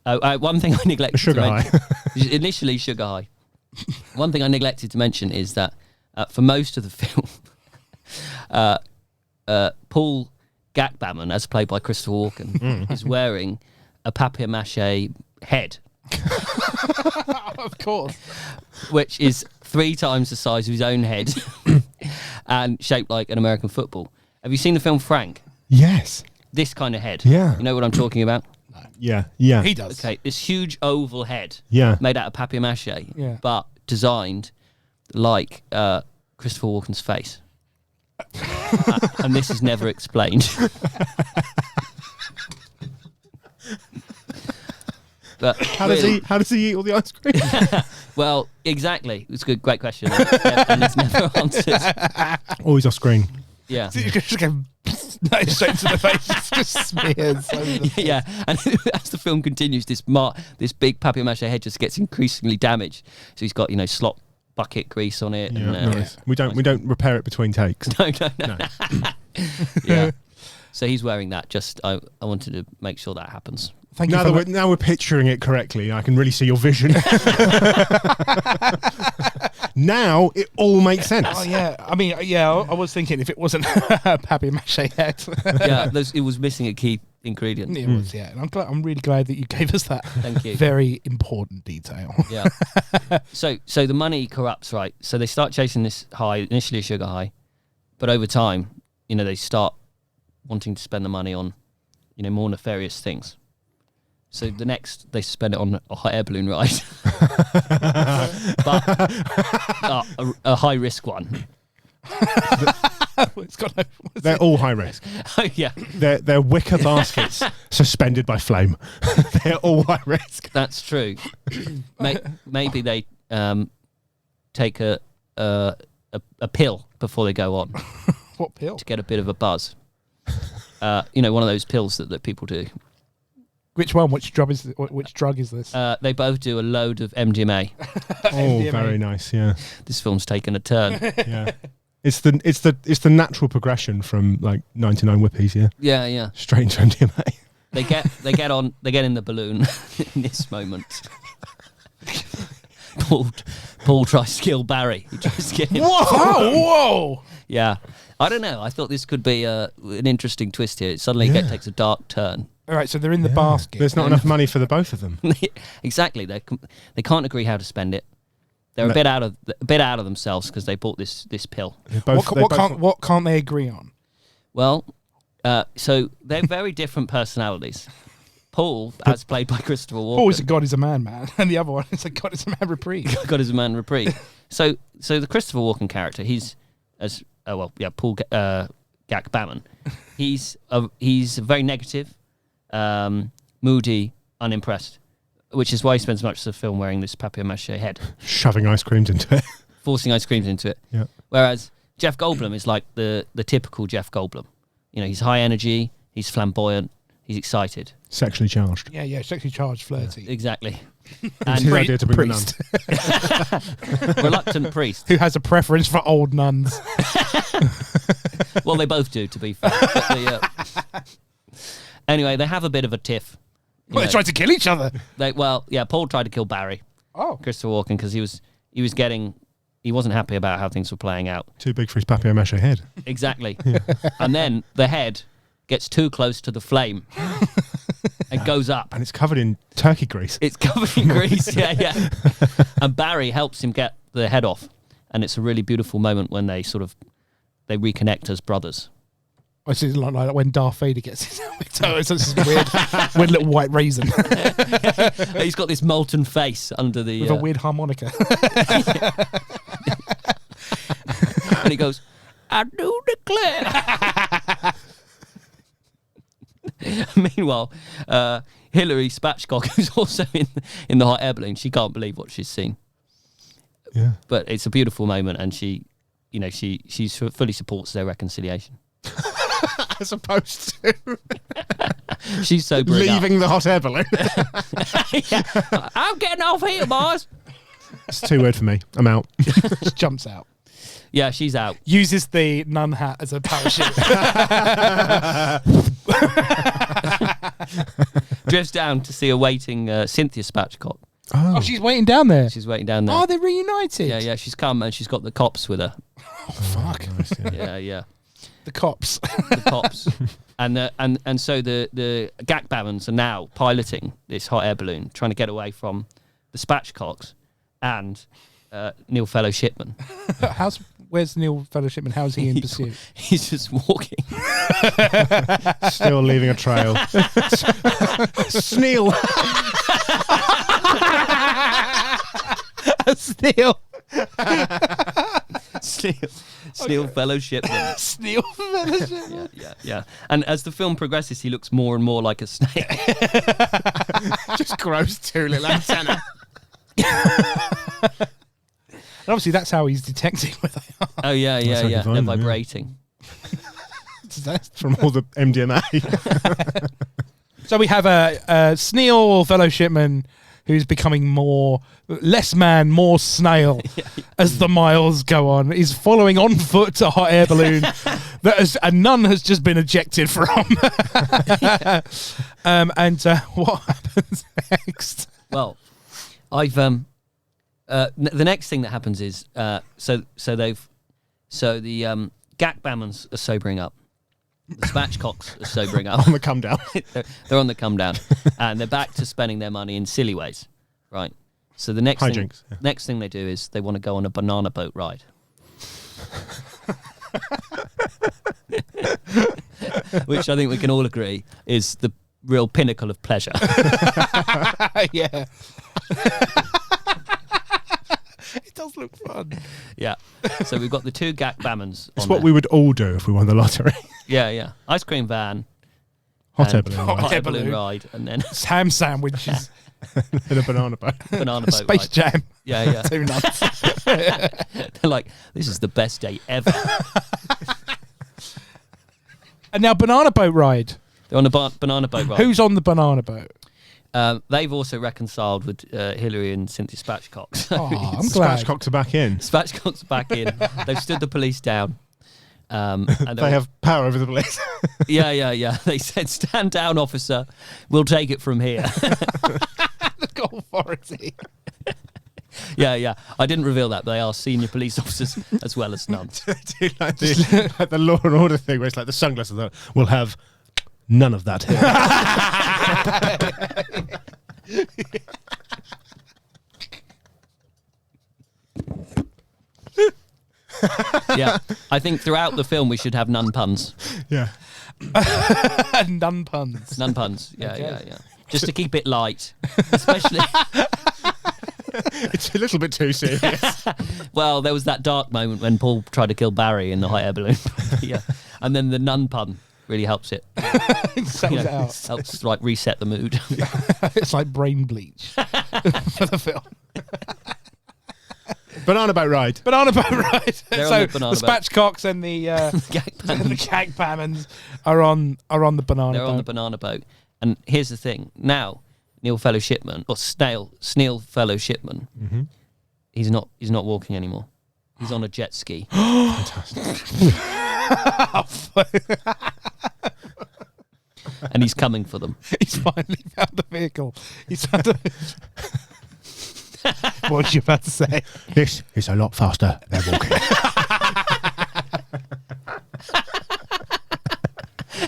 One thing I neglected Sugar to high. mention, initially sugar high. One thing I neglected to mention is that for most of the film, Paul Gakbaman, as played by Christopher Walken, is wearing a papier-mâché head, Of course. which is 3 times the size of his own head and shaped like an American football. Have you seen the film Frank? Yes. This kind of head. Yeah. You know what I'm talking about? Yeah. He does. Okay, this huge oval head Yeah. made out of papier-mâché, Yeah. but designed like Christopher Walken's face. And this is never explained. But How does he eat all the ice cream? well, exactly. It's a great question, and it's never answered. Always off screen. Yeah, You just go straight to the face. It's just smears. over the- yeah. And as the film continues, this big papier-mâché head just gets increasingly damaged. So he's got slop bucket grease on it. Yeah, And, nice. We don't repair it between takes. No. No. Yeah. So he's wearing that. Just I wanted to make sure that happens. Thank you Now for that we're picturing it correctly, I can really see your vision. Now it all makes sense. Oh yeah, I mean, yeah, I was thinking if it wasn't a papier-mâché head. Yeah, it was missing a key ingredient. It was, yeah. And I'm really glad that you gave us that. Thank you. Very important detail. Yeah. So the money corrupts, right? So they start chasing this high, initially a sugar high, but over time, they start wanting to spend the money on, more nefarious things. So the next, they spend it on a hot air balloon ride, but a high risk one. It's got no, They're all high risk. Oh yeah, They're wicker baskets suspended by flame. They're all high risk. that's true. Maybe they take a pill before they go on what pill? to get a bit of a buzz. One of those pills that people do. Which one? Which drug is this? They both do a load of MDMA. Oh, MDMA. very nice. Yeah, This film's taken a turn. yeah. It's the natural progression from like 99 Whippies. Yeah, Yeah. straight into MDMA. They get in the balloon in this moment. Paul tries to kill Barry. He tries to get him. Whoa! Yeah. I don't know. I thought this could be an interesting twist here. It suddenly Yeah. takes a dark turn. All right, so they're in the basket. There's not enough money for the both of them. Exactly. They can't agree how to spend it. They're a bit out of themselves because they bought this pill. What can't they agree on? Well, so they're very different personalities. Paul, as played by Christopher Walken. Paul is a God is a man, and the other one is a God is a man reprieve. God is a man reprieve. So the Christopher Walken character, he's Paul Gak Bammon. He's very negative, moody, unimpressed, which is why he spends much of the film wearing this papier-mâché head. Shoving ice creams into it. Forcing ice creams into it. Yeah. Whereas Jeff Goldblum is like the typical Jeff Goldblum. You know, he's high energy, he's flamboyant, he's excited. Sexually charged. Yeah, sexually charged, flirty. Yeah. Exactly. And his idea to bring the nun. Reluctant priest. Who has a preference for old nuns. Well, they both do, to be fair. But anyway, they have a bit of a tiff. Well, they tried to kill each other. Paul tried to kill Barry. Oh. Christopher Walken, because he wasn't happy about how things were playing out. Too big for his papier-mâché head. Exactly. And then the head gets too close to the flame and goes up. And it's covered in turkey grease. It's covered in grease, yeah. And Barry helps him get the head off. And it's a really beautiful moment when they reconnect as brothers. It's like when Darth Vader gets his helmet. So it's this weird little white raisin. He's got this molten face under the... With a weird harmonica. And he goes, I do declare. Meanwhile, Hilary Spatchcock, who's also in the hot air balloon, she can't believe what she's seen. Yeah. But it's a beautiful moment, and she fully supports their reconciliation. As opposed to she's sobering leaving the hot air balloon. Yeah. I'm getting off here, boys. It's too weird for me. I'm out. Just jumps out. Yeah, she's out. Uses the nun hat as a parachute. Drifts down to see a waiting Cynthia Spatchcock. Oh, she's waiting down there. She's waiting down there. Oh, they're reunited. Yeah, she's come and she's got the cops with her. Oh, fuck. Nice, Yeah. The cops. The cops. And so the Gak Bammons are now piloting this hot air balloon, trying to get away from the Spatchcocks and Neil Fellowshipman. Where's Neil Fellowshipman? How's he in pursuit? He's just walking. Still leaving a trail. Sneal. Sneal. Sneal Fellowshipman. Sneal Fellowshipman. Yeah. And as the film progresses, he looks more and more like a snake. Just grows two little antennae. And obviously, that's how he's detecting where they are. Oh, yeah. They're them, vibrating. From all the MDMA. So we have a Sneal Fellowshipman who's becoming less man, more snail as the miles go on. He's following on foot a hot air balloon that a nun has just been ejected from. And what happens next? Well, the next thing that happens is so the Gak Bammons are sobering up. The Spatchcocks are sobering up. On the come down. They're on the come down, and they're back to spending their money in silly ways, right? So the next thing they do is they want to go on a banana boat ride. Which I think we can all agree is the real pinnacle of pleasure. Yeah. It does look fun. Yeah. So we've got the two Gak Bammons. It's what we would all do if we won the lottery. Yeah. Ice cream van. Hot air balloon. Hot air balloon ride. And then ham sandwiches. In a banana boat. Banana boat Space ride. Jam. Yeah. Too nuts. They're like, this is the best day ever. And now banana boat ride. They're on a banana boat ride. Who's on the banana boat? They've also reconciled with Hilary and Cynthia Spatchcocks. Oh, I'm glad. Spatchcocks are back in. Spatchcocks back in. They've stood the police down. And they have power over the police. Yeah. They said, stand down, officer. We'll take it from here. The authority. Yeah. I didn't reveal that, but they are senior police officers as well as nuns. like the Law and Order thing where it's like the sunglasses. We'll have None of that here. Yeah, I think throughout the film we should have none puns. Yeah. None puns. None puns. Yeah, Okay. yeah. Just to keep it light, especially. It's a little bit too serious. Well, there was that dark moment when Paul tried to kill Barry in the hot air balloon. Yeah, and then the nun pun really helps it. Settles it out. Helps like reset the mood. It's like brain bleach for the film. Banana boat ride. Banana boat ride. They're on So the the banana boat. spatchcocks and the Gag Bammons are on the banana They're boat. on the banana boat. And here's the thing. Now, Neil Fellow Shipman, or Sneal Fellow Shipman, he's not walking anymore. He's on a jet ski. And he's coming for them. He's finally found the vehicle. He's found a... What was you about to say? This is a lot faster than walking.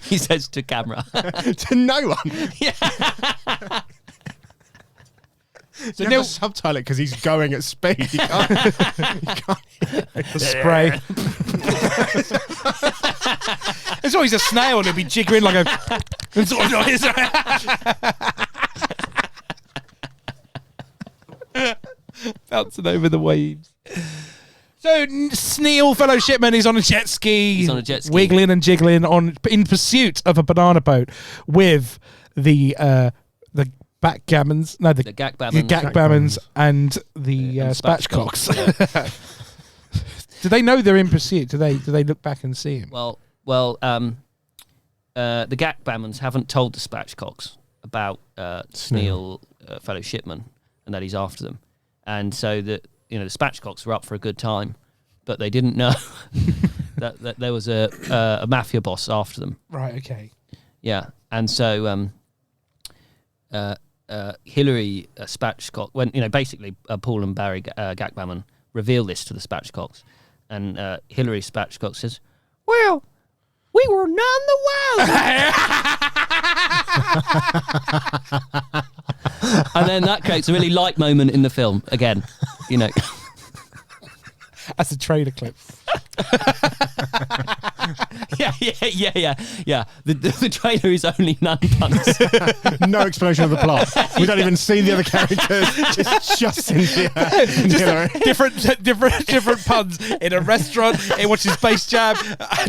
He says to camera. To no one. So You Neil have to subtitle it because he's going at speed. You can't. the spray. It's always a snail and he'll be jiggering like a sort of noise. Bouncing over the waves. So Sneal Fellow Shipman is on a jet ski. He's on a jet ski. Wiggling and jiggling in pursuit of a banana boat with the backgammons. No, the Gagbammons. Gagbammons and the And spatchcocks. spatchcocks, Do they know they're in pursuit? Do they look back and see him? Well, the Gagbammons haven't told the spatchcocks about Sneal Fellow Shipman and that he's after them, and so the spatchcocks were up for a good time, but they didn't know that there was a mafia boss after them. Right. Okay. Yeah, and so Hillary Spatchcock, when basically Paul and Barry Gagbammon reveal this to the Spatchcocks, and Hillary Spatchcock says, "Well, we were none the wiser." And then that creates a really light moment in the film again. That's a trailer clip. Yeah. The trailer is only none puns. No explanation of the plot. We don't even see the other characters. It's just Cynthia. and Hillary. different puns in a restaurant. He watches Space Jam.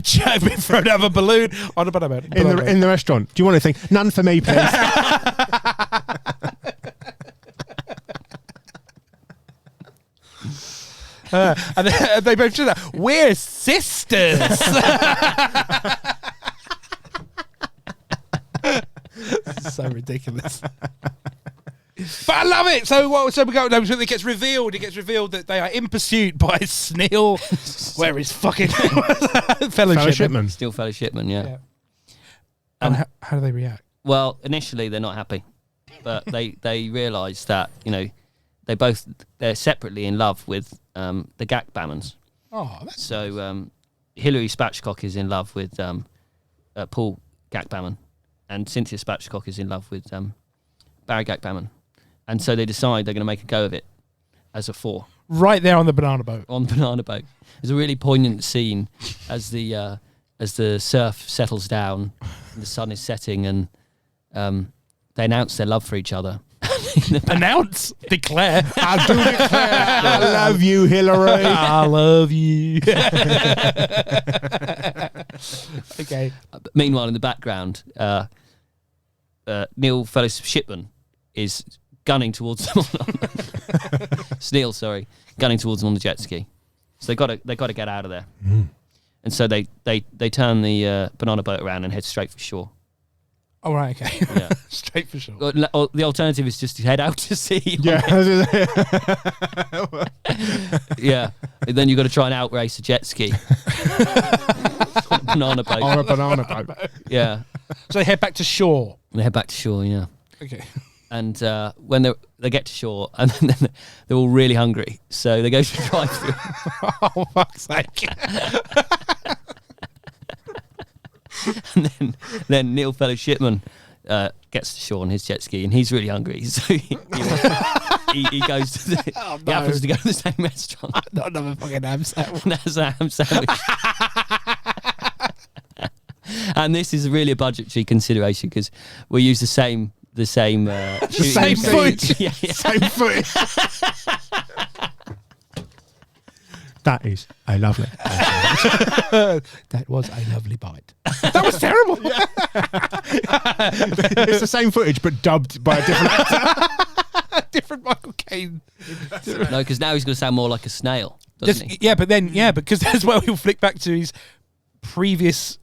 Jam being thrown out of a balloon on a banana boat. In the restaurant. Do you want anything? None for me, please. And they both do that. We're sisters. This is so ridiculous. But I love it. So we go. So it gets revealed. It gets revealed that they are in pursuit by Sneal. Where is fucking Fellow Shipman? Still Fellow Shipman, yeah. And how do they react? Well, initially they're not happy, but they realise that they're separately in love with the Gagbammons. Oh, that's So Hillary Spatchcock is in love with Paul Gagbammon, and Cynthia Spatchcock is in love with Barry Gagbammon, and so they decide they're going to make a go of it as a four right there on the banana boat. on the banana boat. There's a really poignant scene as the surf settles down and the sun is setting, and they announce their love for each other. Announce, declare. I do declare I love you, Hillary. I love you. Okay. Meanwhile, in the background, Neil Fellow Shipman is gunning towards them. Sneal, sorry, gunning towards them on the jet ski. So they got to get out of there. And so they turn the banana boat around and head straight for shore. Oh, right, okay. Yeah. Straight for sure. Or the alternative is just to head out to sea. Yeah. Yeah. And then you've got to try and outrace a jet ski. On a banana boat. On a banana boat. Yeah. So they head back to shore. And they head back to shore, yeah. Okay. And when they get to shore, and then they're all really hungry, so they go to the drive-through. Oh, fuck's sake. And then Neil Fellow Shipman gets to shore on his jet ski, and he's really hungry, so he goes to he happens to go to the same restaurant. Not another fucking ham sandwich. And has a ham sandwich. And this is really a budgetary consideration because we use the same Same footage. Yeah. Same footage. That is a lovely. That was a lovely bite. That was terrible. It's the same footage but dubbed by a different actor. Different Michael Caine. No, because now he's going to sound more like a snail, doesn't he? Yeah, but then because as well he'll flick back to his previous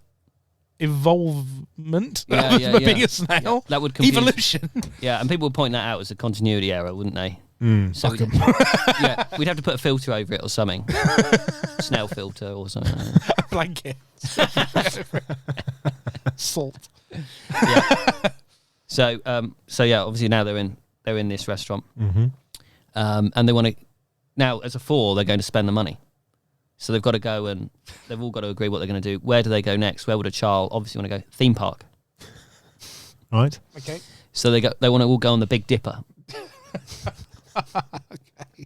evolvement of being a snail. Yeah, that would confuse. Evolution. Yeah, and people would point that out as a continuity error, wouldn't they? So we'd have to put a filter over it or something. Snail filter or something. A blanket. Salt. Yeah. So obviously now they're in this restaurant, and they want to now as a four they're going to spend the money, so they've got to go and they've all got to agree what they're going to do. Where do they go next? Where would a child obviously want to go? Theme park, Right. Okay. so they want to all go on the Big Dipper. Okay.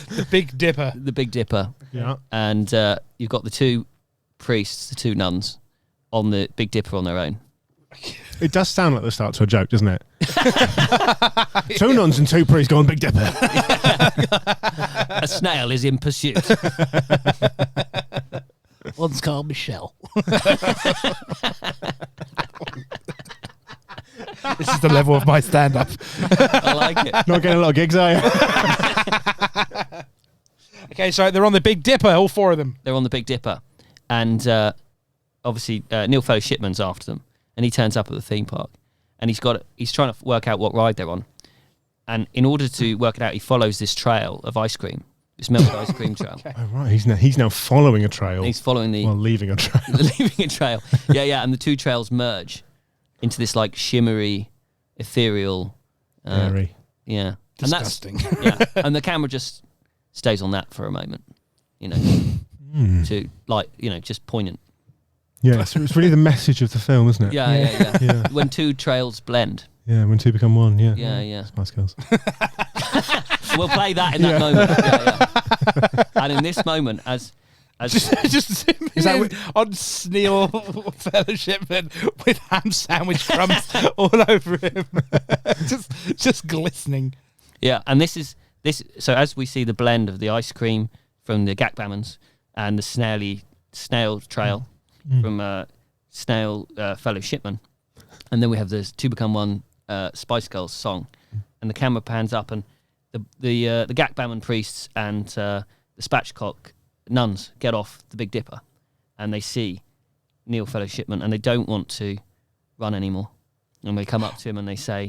The Big Dipper. The Big Dipper. Yeah. And you've got the two priests, the two nuns, on the Big Dipper on their own. It does sound like the start to a joke, doesn't it? Two nuns and two priests go on Big Dipper. A snail is in pursuit. One's called Michelle. This is the level of my stand-up. I like it. Not getting a lot of gigs, are you? Okay, so they're on the Big Dipper, all four of them. They're on the Big Dipper. And obviously Neil Fellow Shipman's after them. And he turns up at the theme park. And he's trying to work out what ride they're on. And in order to work it out, he follows this trail of ice cream. This melted ice cream trail. Okay. Oh, right. He's now following a trail. And he's following while leaving a trail. leaving a trail. Yeah. And the two trails merge into this like shimmery, ethereal... Airy. Yeah. Disgusting. And the camera just stays on that for a moment, to just poignant. Yeah, it's really the message of the film, isn't it? Yeah. Yeah. When two trails blend. Yeah, when two become one. Yeah. Yeah. Spice Girls. We'll play that in that moment. Yeah. And in this moment, as just on Neil Fellowshipman with ham sandwich crumbs all over him, just glistening. Yeah, and this. So as we see the blend of the ice cream from the Gakbamans and the snail trail from Snail Fellow Shipman, and then we have the Two Become One Spice Girls song, and the camera pans up, and the Gakbaman priests and the spatchcock nuns get off the Big Dipper, and they see Neil Fellow Shipman, and they don't want to run anymore, and they come up to him and they say,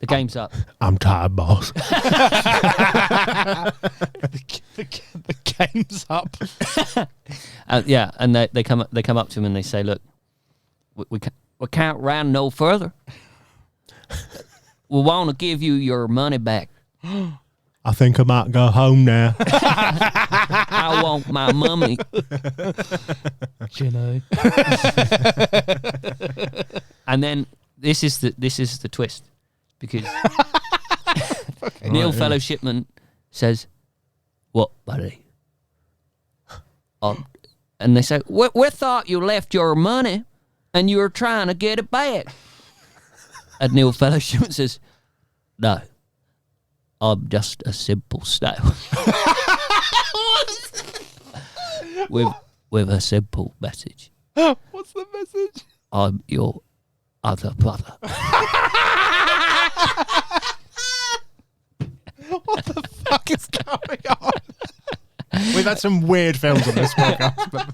"The game's up." I'm tired, boss. The game's up. And they come up to him and they say, "Look, we can't run no further. We want to give you your money back. I think I might go home now." I want my money." And then this is the twist, because Neil Fellow Shipman says, "What, buddy?" And they say, we thought you left your money and you were trying to get it back." And Neil Fellow Shipman says, "No, I'm just a simple snail." with a simple message. What's the message? I'm your other brother. What the fuck is going on? We've had some weird films on this podcast. But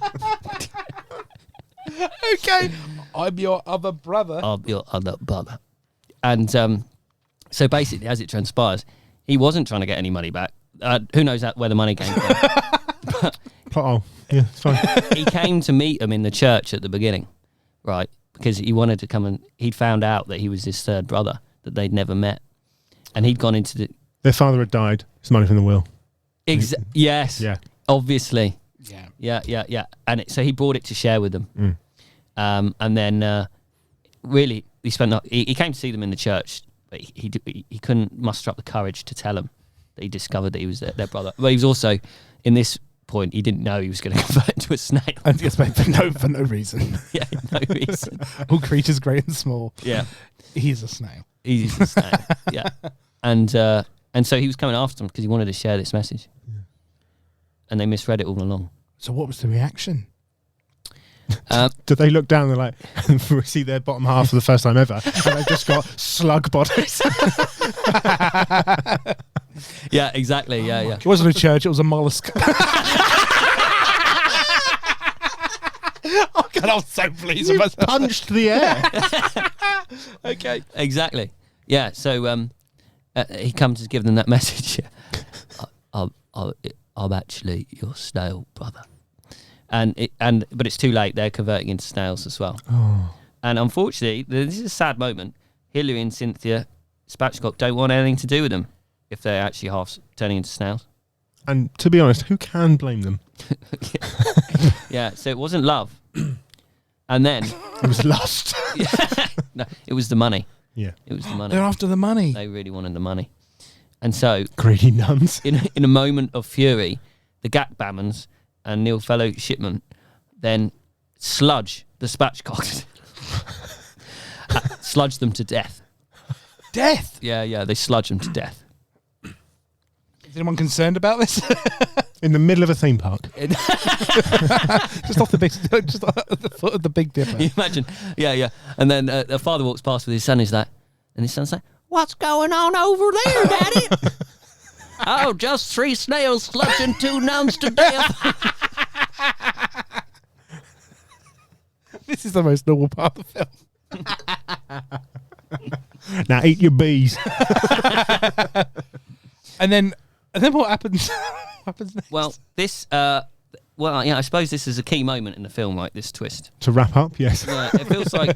Okay, I'm your other brother. I'm your other brother. And so basically, as it transpires, he wasn't trying to get any money back. Who knows where the money came from. plot hole. Yeah, it's fine. He came to meet him in the church at the beginning, right? Because he wanted to come, and he'd found out that he was his third brother that they'd never met. And he'd gone into Their father had died. It's money from the will. Yes. Yeah. Obviously. Yeah. Yeah. And so he brought it to share with them. And then really, he came to see them in the church, but he couldn't muster up the courage to tell them that he discovered that he was their brother. But he was also, in this point, he didn't know he was going to convert into a snail. And just for no reason. Yeah, no reason. All creatures great and small. Yeah. He's a snail. He's a snail. Yeah. And so he was coming after them because he wanted to share this message. Yeah. And they misread it all along. So what was the reaction? Did they look down and like see their bottom half for the first time ever, and they've just got slug bodies? Yeah, exactly. Yeah, yeah. It wasn't a church; it was a mollusk. Oh God, I was so pleased with myself. Punched the air. Okay, exactly. Yeah. So he comes to give them that message. I'm actually your snail brother. But it's too late. They're converting into snails as well. Oh. And unfortunately, this is a sad moment. Hilary and Cynthia Spatchcock don't want anything to do with them if they're actually half turning into snails. And to be honest, who can blame them? Yeah, so it wasn't love. And then... It was lust. No, it was the money. Yeah. It was the money. They're after the money. They really wanted the money. And so... Greedy nuns. In a moment of fury, the Gackbammons and Neil Fellow Shipman then sludge the Spatchcocks. Sludge them to death. Death? Yeah, they sludge them to death. Is anyone concerned about this? In the middle of a theme park. Just off the foot of the Big Dipper. Can you imagine? Yeah. And then the father walks past with his son, and his son's like, "What's going on over there, Daddy?" "Oh, just 3 snails sludging 2 nuns to death." This is the most normal part of the film. Now eat your bees. And then what happens? What happens next? Well, this... I suppose this is a key moment in the film, like this twist. To wrap up, yes. Yeah, it feels like...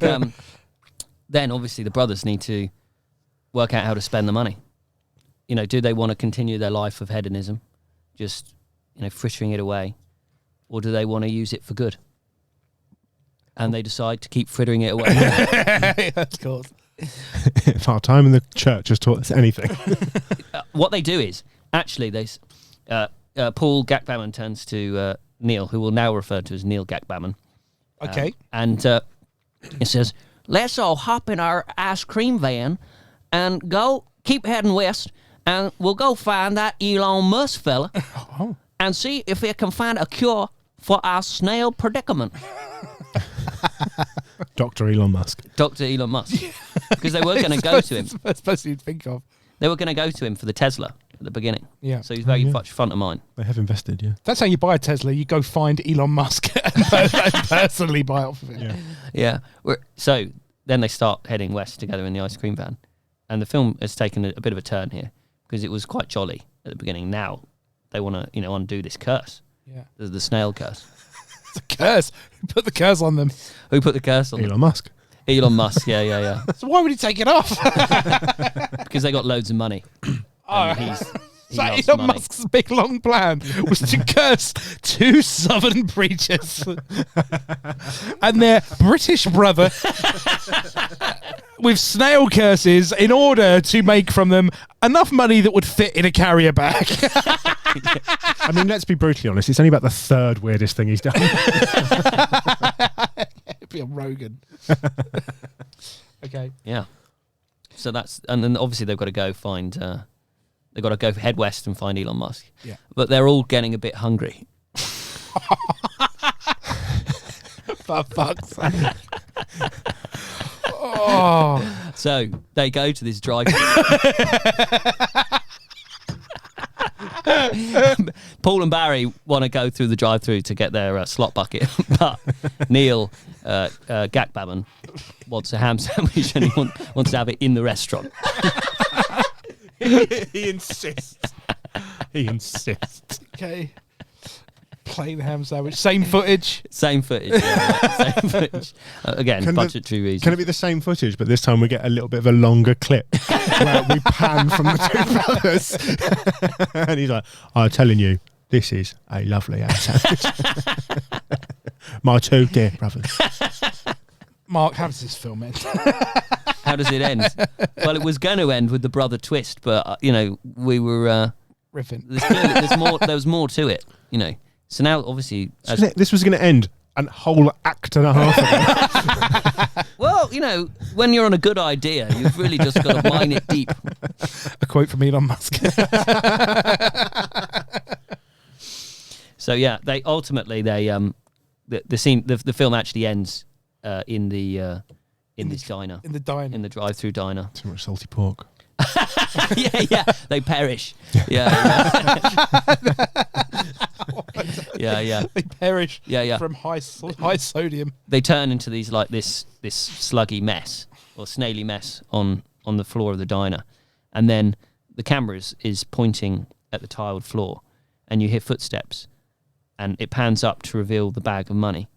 then, obviously, the brothers need to work out how to spend the money. You know, do they want to continue their life of hedonism, just, frittering it away, or do they want to use it for good? And they decide to keep frittering it away. Of course. If our time in the church has taught us anything. What they do is, actually, Paul Gackbammon turns to Neil, who will now refer to as Neil Gackbammon. Okay. And he says, "Let's all hop in our ice cream van and keep heading west, and we'll go find that Elon Musk fella and see if we can find a cure for our snail predicament." Dr. Elon Musk. Dr. Elon Musk. Because they were going to go to him. It's the first person you'd think of. They were going to go to him for the Tesla at the beginning. Yeah. So he's very much front of mind. They have invested, yeah. That's how you buy a Tesla. You go find Elon Musk and personally buy it off of him. Yeah. So then they start heading west together in the ice cream van. And the film has taken a bit of a turn here because it was quite jolly at the beginning. Now they want to, undo this curse. Yeah. The snail curse. It's a curse. Who put the curse on them? Who put the curse on them? Elon Musk. Elon Musk, yeah. So why would he take it off? Because they got loads of money. And so Elon Musk's big long plan was to curse 2 southern preachers and their British brother with snail curses in order to make from them enough money that would fit in a carrier bag. I mean, let's be brutally honest. It's only about the 3rd weirdest thing he's done. It'd be a Rogan. Okay. Yeah. So and then obviously they've got to go find, they've got to go head west and find Elon Musk. Yeah. But they're all getting a bit hungry. For fuck's sake. Oh. So they go to this drive-thru. Paul and Barry want to go through the drive-thru to get their slot bucket, but Neil Gackbammon wants a ham sandwich and he wants to have it in the restaurant. He insists. Okay. Plain ham sandwich. Same footage. Same footage. Yeah, same footage. Again, budgetary reasons. Can it be the same footage, but this time we get a little bit of a longer clip where we pan from the 2 brothers? And he's like, "I'm telling you, this is a lovely ham sandwich." My 2 dear brothers. Mark, how does this film end? How does it end? Well, it was going to end with the brother twist, but we were Riffing. there's more. There was more to it, So now, obviously, This was going to end a whole act and a half ago. well, when you're on a good idea, you've really just got to mine it deep. A quote from Elon Musk. So yeah, they ultimately the scene the film actually ends in this diner, In the diner. in the drive-through diner. Too much salty pork. yeah, they perish. Yeah, yeah. They perish Yeah. from high sodium. They turn into these like this sluggy mess or snaily mess on the floor of the diner, and then the camera is pointing at the tiled floor, and you hear footsteps, and it pans up to reveal the bag of money,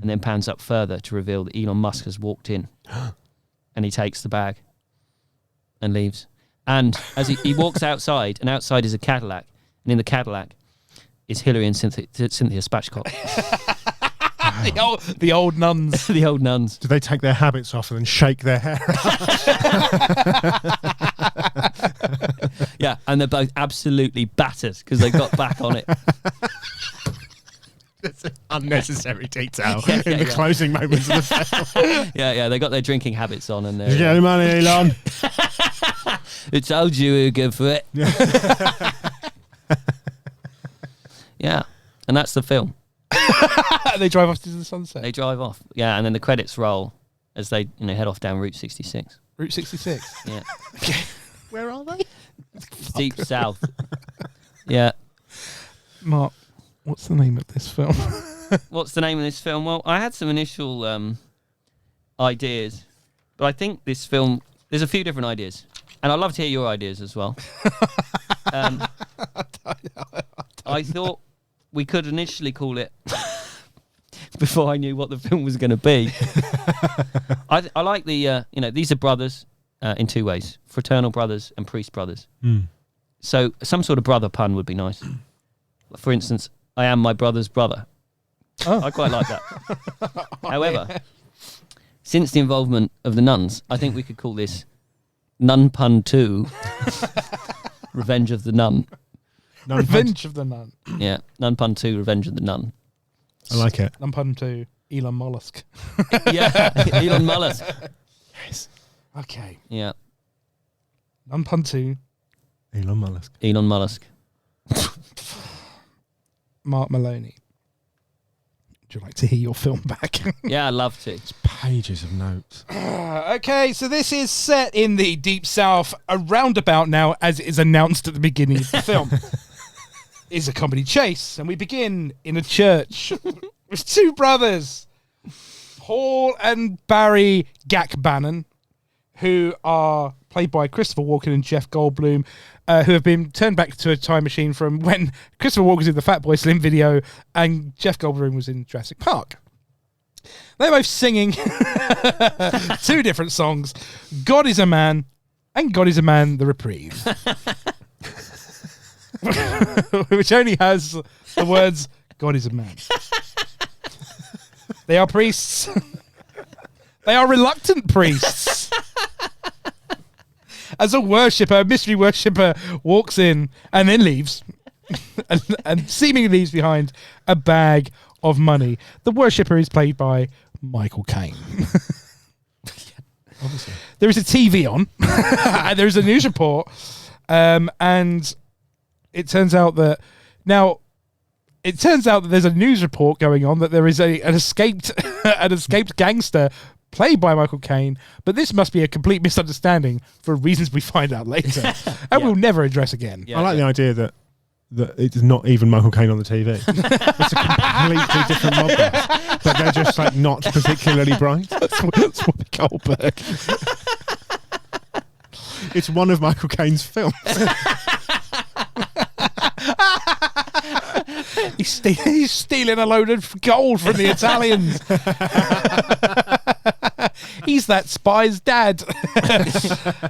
and then pans up further to reveal that Elon Musk has walked in, and he takes the bag and leaves. And as he walks outside, and outside is a Cadillac, and in the Cadillac is Hillary and Cynthia Spatchcock. The old nuns. The old nuns. Do they take their habits off and then shake their hair? Yeah, and they're both absolutely battered because they got back on it. It's an unnecessary detail Yeah, in the closing moments of the film. Yeah, they got their drinking habits on, and Did you get any money, Elon? I told you we were good for it. Yeah, and that's the film. They drive off to the sunset. They drive off. Yeah, and then the credits roll as they head off down Route 66. Route 66. Yeah, Where are they? deep south. Yeah. Mark, what's the name of this film? What's the name of this film? Well, I had some initial ideas, but I think this film, there's a few different ideas, and I'd love to hear your ideas as well. I thought we could initially call it, before I knew what the film was going to be. I like the, these are brothers in two ways, fraternal brothers and priest brothers. So some sort of brother pun would be nice. For instance, I am my brother's brother. Oh. I quite like that. However, since the involvement of the nuns, I think we could call this Nun Pun 2, Revenge of the Nun. Revenge of the Nun. Yeah, Nun Pun 2, Revenge of the Nun. I like it. Nun Pun 2, Elon Mollusk. Yeah, Elon Musk. Yes. Okay. Yeah, Nun Pun 2, Elon Musk. Elon Musk. Mark Maloney. Would you like to hear your film back? Yeah, I'd love to. Pages of notes. Okay, so this is set in the Deep South, a roundabout now, as it is announced at the beginning of the film. Is a comedy chase, and we begin in a church with two brothers, Paul and Barry Gack-Bannon, who are played by Christopher Walken and Jeff Goldblum, who have been turned back to a time machine from when Christopher Walken was in the Fatboy Slim video and Jeff Goldblum was in Jurassic Park. They're both singing two different songs, God is a Man and God is a Man, the reprise. Which only has the words, God is a man. They are priests. They are reluctant priests. As a mystery worshipper walks in and then leaves and seemingly leaves behind a bag of money. The worshipper is played by Michael Caine. Obviously. There is a TV on and there is a news report and it turns out that there's a news report going on that there is an escaped gangster played by Michael Caine, but this must be a complete misunderstanding for reasons we find out later and we'll never address again. Yeah, I like the idea that it's not even Michael Caine on the TV. It's a completely different mob boss, but they're just like not particularly bright. That's Whoopi Goldberg. It's one of Michael Caine's films. He's stealing a load of gold from the Italians. He's that spy's dad.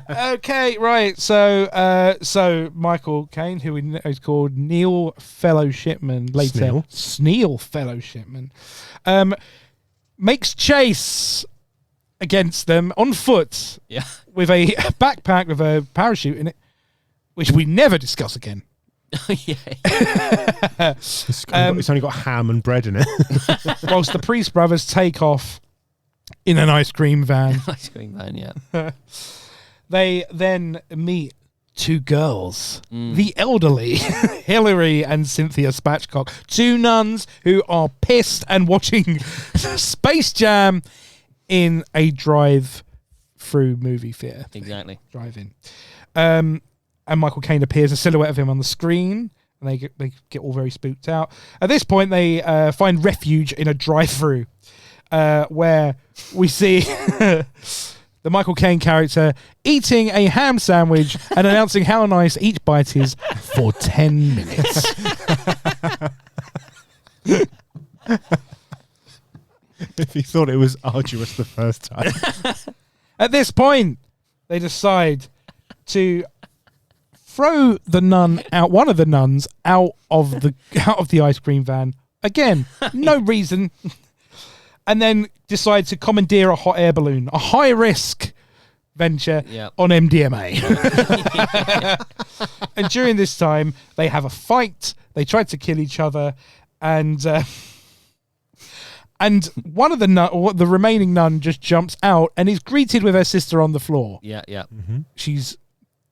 Okay, right. So Michael Caine, who we know is called Neil Fellowshipman, later Sneal Fellowshipman, makes chase against them on foot Yeah. with a backpack with a parachute in it, which we never discuss again. Yeah. It's only got ham and bread in it. Whilst the Priest brothers take off in an ice cream van. Ice cream van, yeah. They then meet two girls, the elderly Hillary and Cynthia Spatchcock, two nuns who are pissed and watching Space Jam in a drive-through movie theatre. Exactly. Drive-in. And Michael Caine appears, a silhouette of him on the screen, and they get all very spooked out. At this point, they find refuge in a drive-through, where we see the Michael Caine character eating a ham sandwich and announcing how nice each bite is for 10 minutes. If you thought it was arduous the first time. At this point, they decide to throw the nun out, one of the nuns out of the ice cream van. Again, no reason. And then decide to commandeer a hot air balloon, a high risk venture on MDMA. And during this time, they have a fight. They try to kill each other, and one of the remaining nun just jumps out and is greeted with her sister on the floor. Yeah. Mm-hmm. She's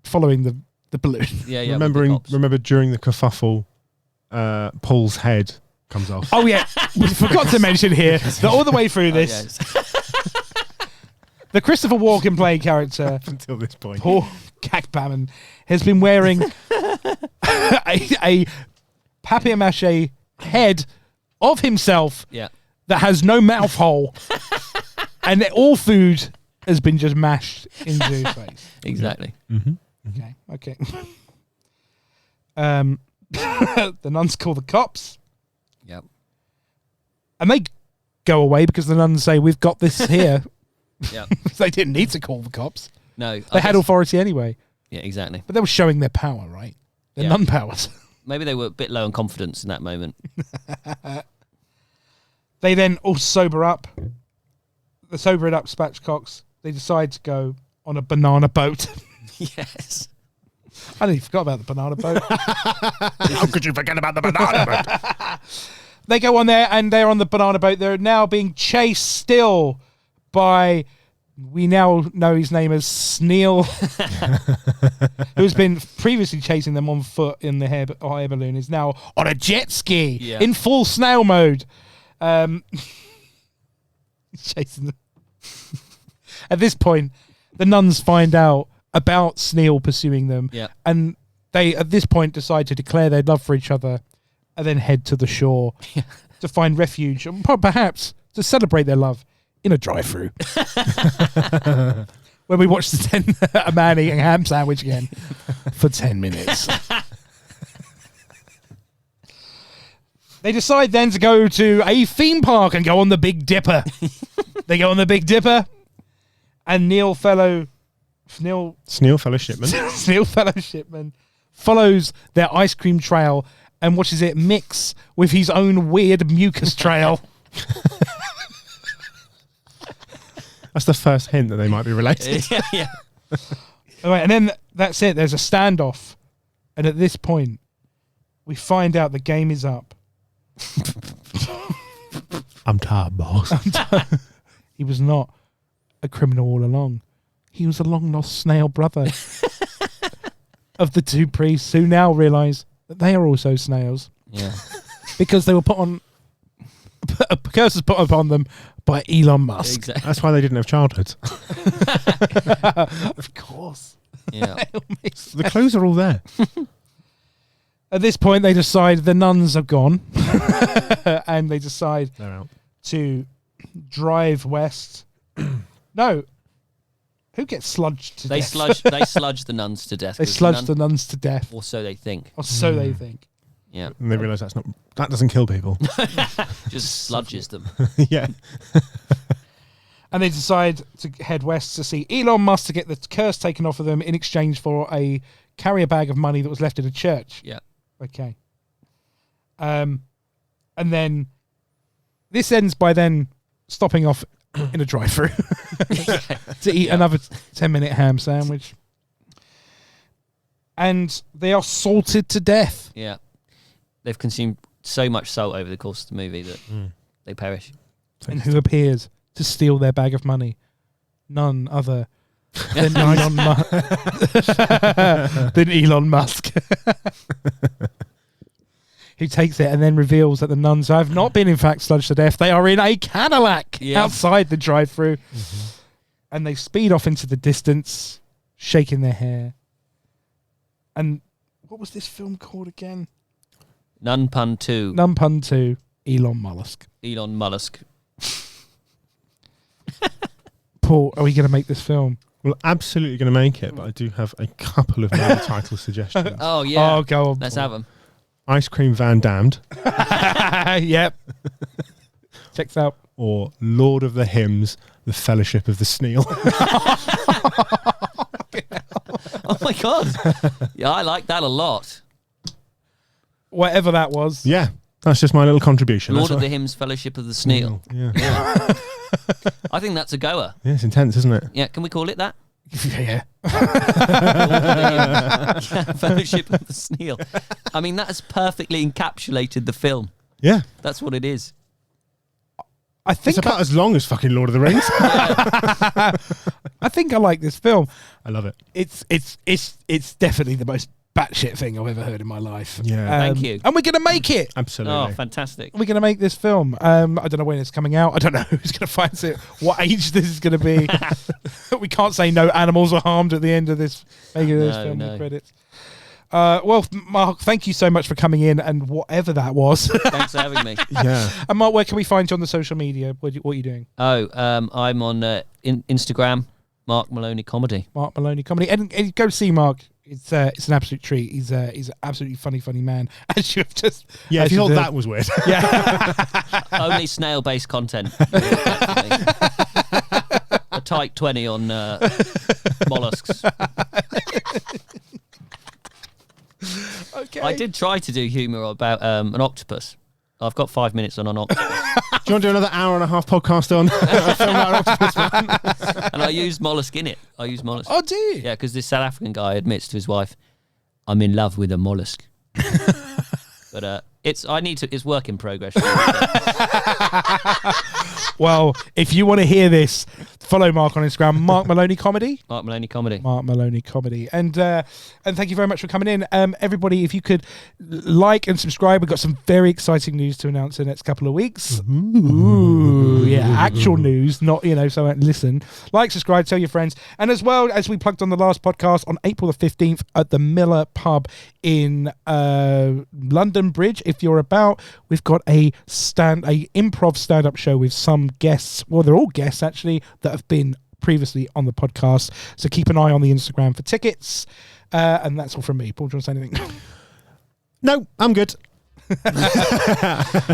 following the balloon. Yeah. Remember during the kerfuffle, Paul's head comes off. Oh yeah, we forgot to mention here that all the way through this, the Christopher Walken playing character Until this point, Paul Cackbammon, has been wearing a papier-mâché head of himself that has no mouth hole, and all food has been just mashed into his face. Exactly. Mm-hmm. Okay. The nuns call the cops. Yep. And they go away because the nuns say, "We've got this here." Yeah. They didn't need to call the cops. No. They had authority anyway. Yeah, exactly. But they were showing their power, right? Their nun powers. Maybe they were a bit low on confidence in that moment. They then all sober up. The sobered up Spatchcocks, they decide to go on a banana boat. Yes. I nearly forgot about the banana boat. How could you forget about the banana boat? They go on there and they're on the banana boat. They're now being chased still by, we now know his name as Sneal, who's been previously chasing them on foot in the hot air balloon, is now on a jet ski in full snail mode. Chasing them. At this point, the nuns find out about Sneal pursuing them, and they at this point decide to declare their love for each other and then head to the shore to find refuge and perhaps to celebrate their love in a drive-through. When we watch a man eating a ham sandwich again for 10 minutes. They decide then to go to a theme park and go on the Big Dipper. They go on the Big Dipper, and Sneal Fellowshipman follows their ice cream trail and watches it mix with his own weird mucus trail. That's the first hint that they might be related. Yeah. All right, and then that's it. There's a standoff. And at this point, we find out the game is up. I'm tired, boss. He was not a criminal all along. He was a long-lost snail brother of the two priests who now realise that they are also snails. Yeah. Because they were put on... A curse was put upon them by Elon Musk. Exactly. That's why they didn't have childhoods. Of course. Yeah. The clues are all there. At this point, they decide the nuns are gone. And they decide They're out. to drive west. No. Who gets sludged to death? They sludge the nuns to death. They sludge the nuns to death. Or so they think. Or so they think. Yeah. And they realise that doesn't kill people. Just sludges them. Yeah. And they decide to head west to see Elon Musk to get the curse taken off of them in exchange for a carrier bag of money that was left in a church. Yeah. Okay. And then this ends by then stopping off in a drive-through. to eat another 10-minute ham sandwich. And they are salted to death. Yeah. They've consumed so much salt over the course of the movie that they perish. And who appears to steal their bag of money? None other than Elon, than Elon Musk. Who takes it and then reveals that the nuns have not been in fact sludged to death. They are in a Cadillac outside the drive-thru. And they speed off into the distance, shaking their hair. And what was this film called again? None Pun 2. None Pun 2, Elon Mollusk. Elon Mollusk. Paul, are we going to make this film? Well, absolutely going to make it, but I do have a couple of movie title suggestions. Oh, yeah. Oh, go on. Let's Paul. have them. Ice Cream Van Damned. Yep. Checks out. Or Lord of the Hymns, The Fellowship of the Sneal. Oh, my God. Yeah, I like that a lot. Whatever that was. Yeah, that's just my little contribution. Lord That's of what- the Hymns, Fellowship of the Sneal. Yeah. I think that's a goer. Yeah, it's intense, isn't it? Yeah, can we call it that? Yeah. Fellowship of the Sneal. I mean, that has perfectly encapsulated the film. Yeah. That's what it is. I think It's about as long as fucking Lord of the Rings. I think I like this film. I love it. It's definitely the most batshit thing I've ever heard in my life. Yeah. Thank you. And we're going to make it. Absolutely. Oh, fantastic. We're going to make this film. I don't know when it's coming out. I don't know who's going to finance it, what age this is going to be. We can't say no animals were harmed at the end of this, making this film in the credits. Well, Mark, thank you so much for coming in and whatever that was. Thanks for having me. Yeah. And Mark, where can we find you on the social media? What are you doing? Oh, I'm on Instagram, Mark Maloney Comedy. Mark Maloney Comedy. And go see Mark. It's an absolute treat. He's an absolutely funny man. As you've just... Yeah, as if you thought did. that was weird. Yeah. Only snail-based content. A tight 20 on mollusks. Okay. I did try to do humour about an octopus. I've got 5 minutes on an octopus. Do you want to do another hour-and-a-half podcast on a film about an octopus? And I used mollusk in it. I used mollusk. Oh, do you? Yeah, because this South African guy admits to his wife, I'm in love with a mollusk. But it's work in progress. Well, if you want to hear this, follow Mark on Instagram, Mark Maloney Comedy. Mark Maloney Comedy. Mark Maloney Comedy. And thank you very much for coming in. Everybody, if you could like and subscribe, we've got some very exciting news to announce in the next couple of weeks. Ooh, yeah, actual news, not, so listen. Like, subscribe, tell your friends. And as well, as we plugged on the last podcast, on April the 15th at the Miller Pub in London Bridge, if you're about, we've got a improv stand-up show with some guests. Well, they're all guests, actually, that have been previously on the podcast. So keep an eye on the Instagram for tickets. And that's all from me. Paul, do you want to say anything? No, I'm good.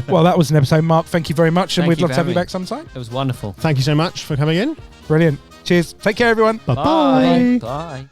Well, that was an episode. Mark, thank you very much. And Thank we'd you love for to have you having me. back sometime. It was wonderful. Thank you so much for coming in. Brilliant. Cheers. Take care, everyone. Bye-bye. Bye.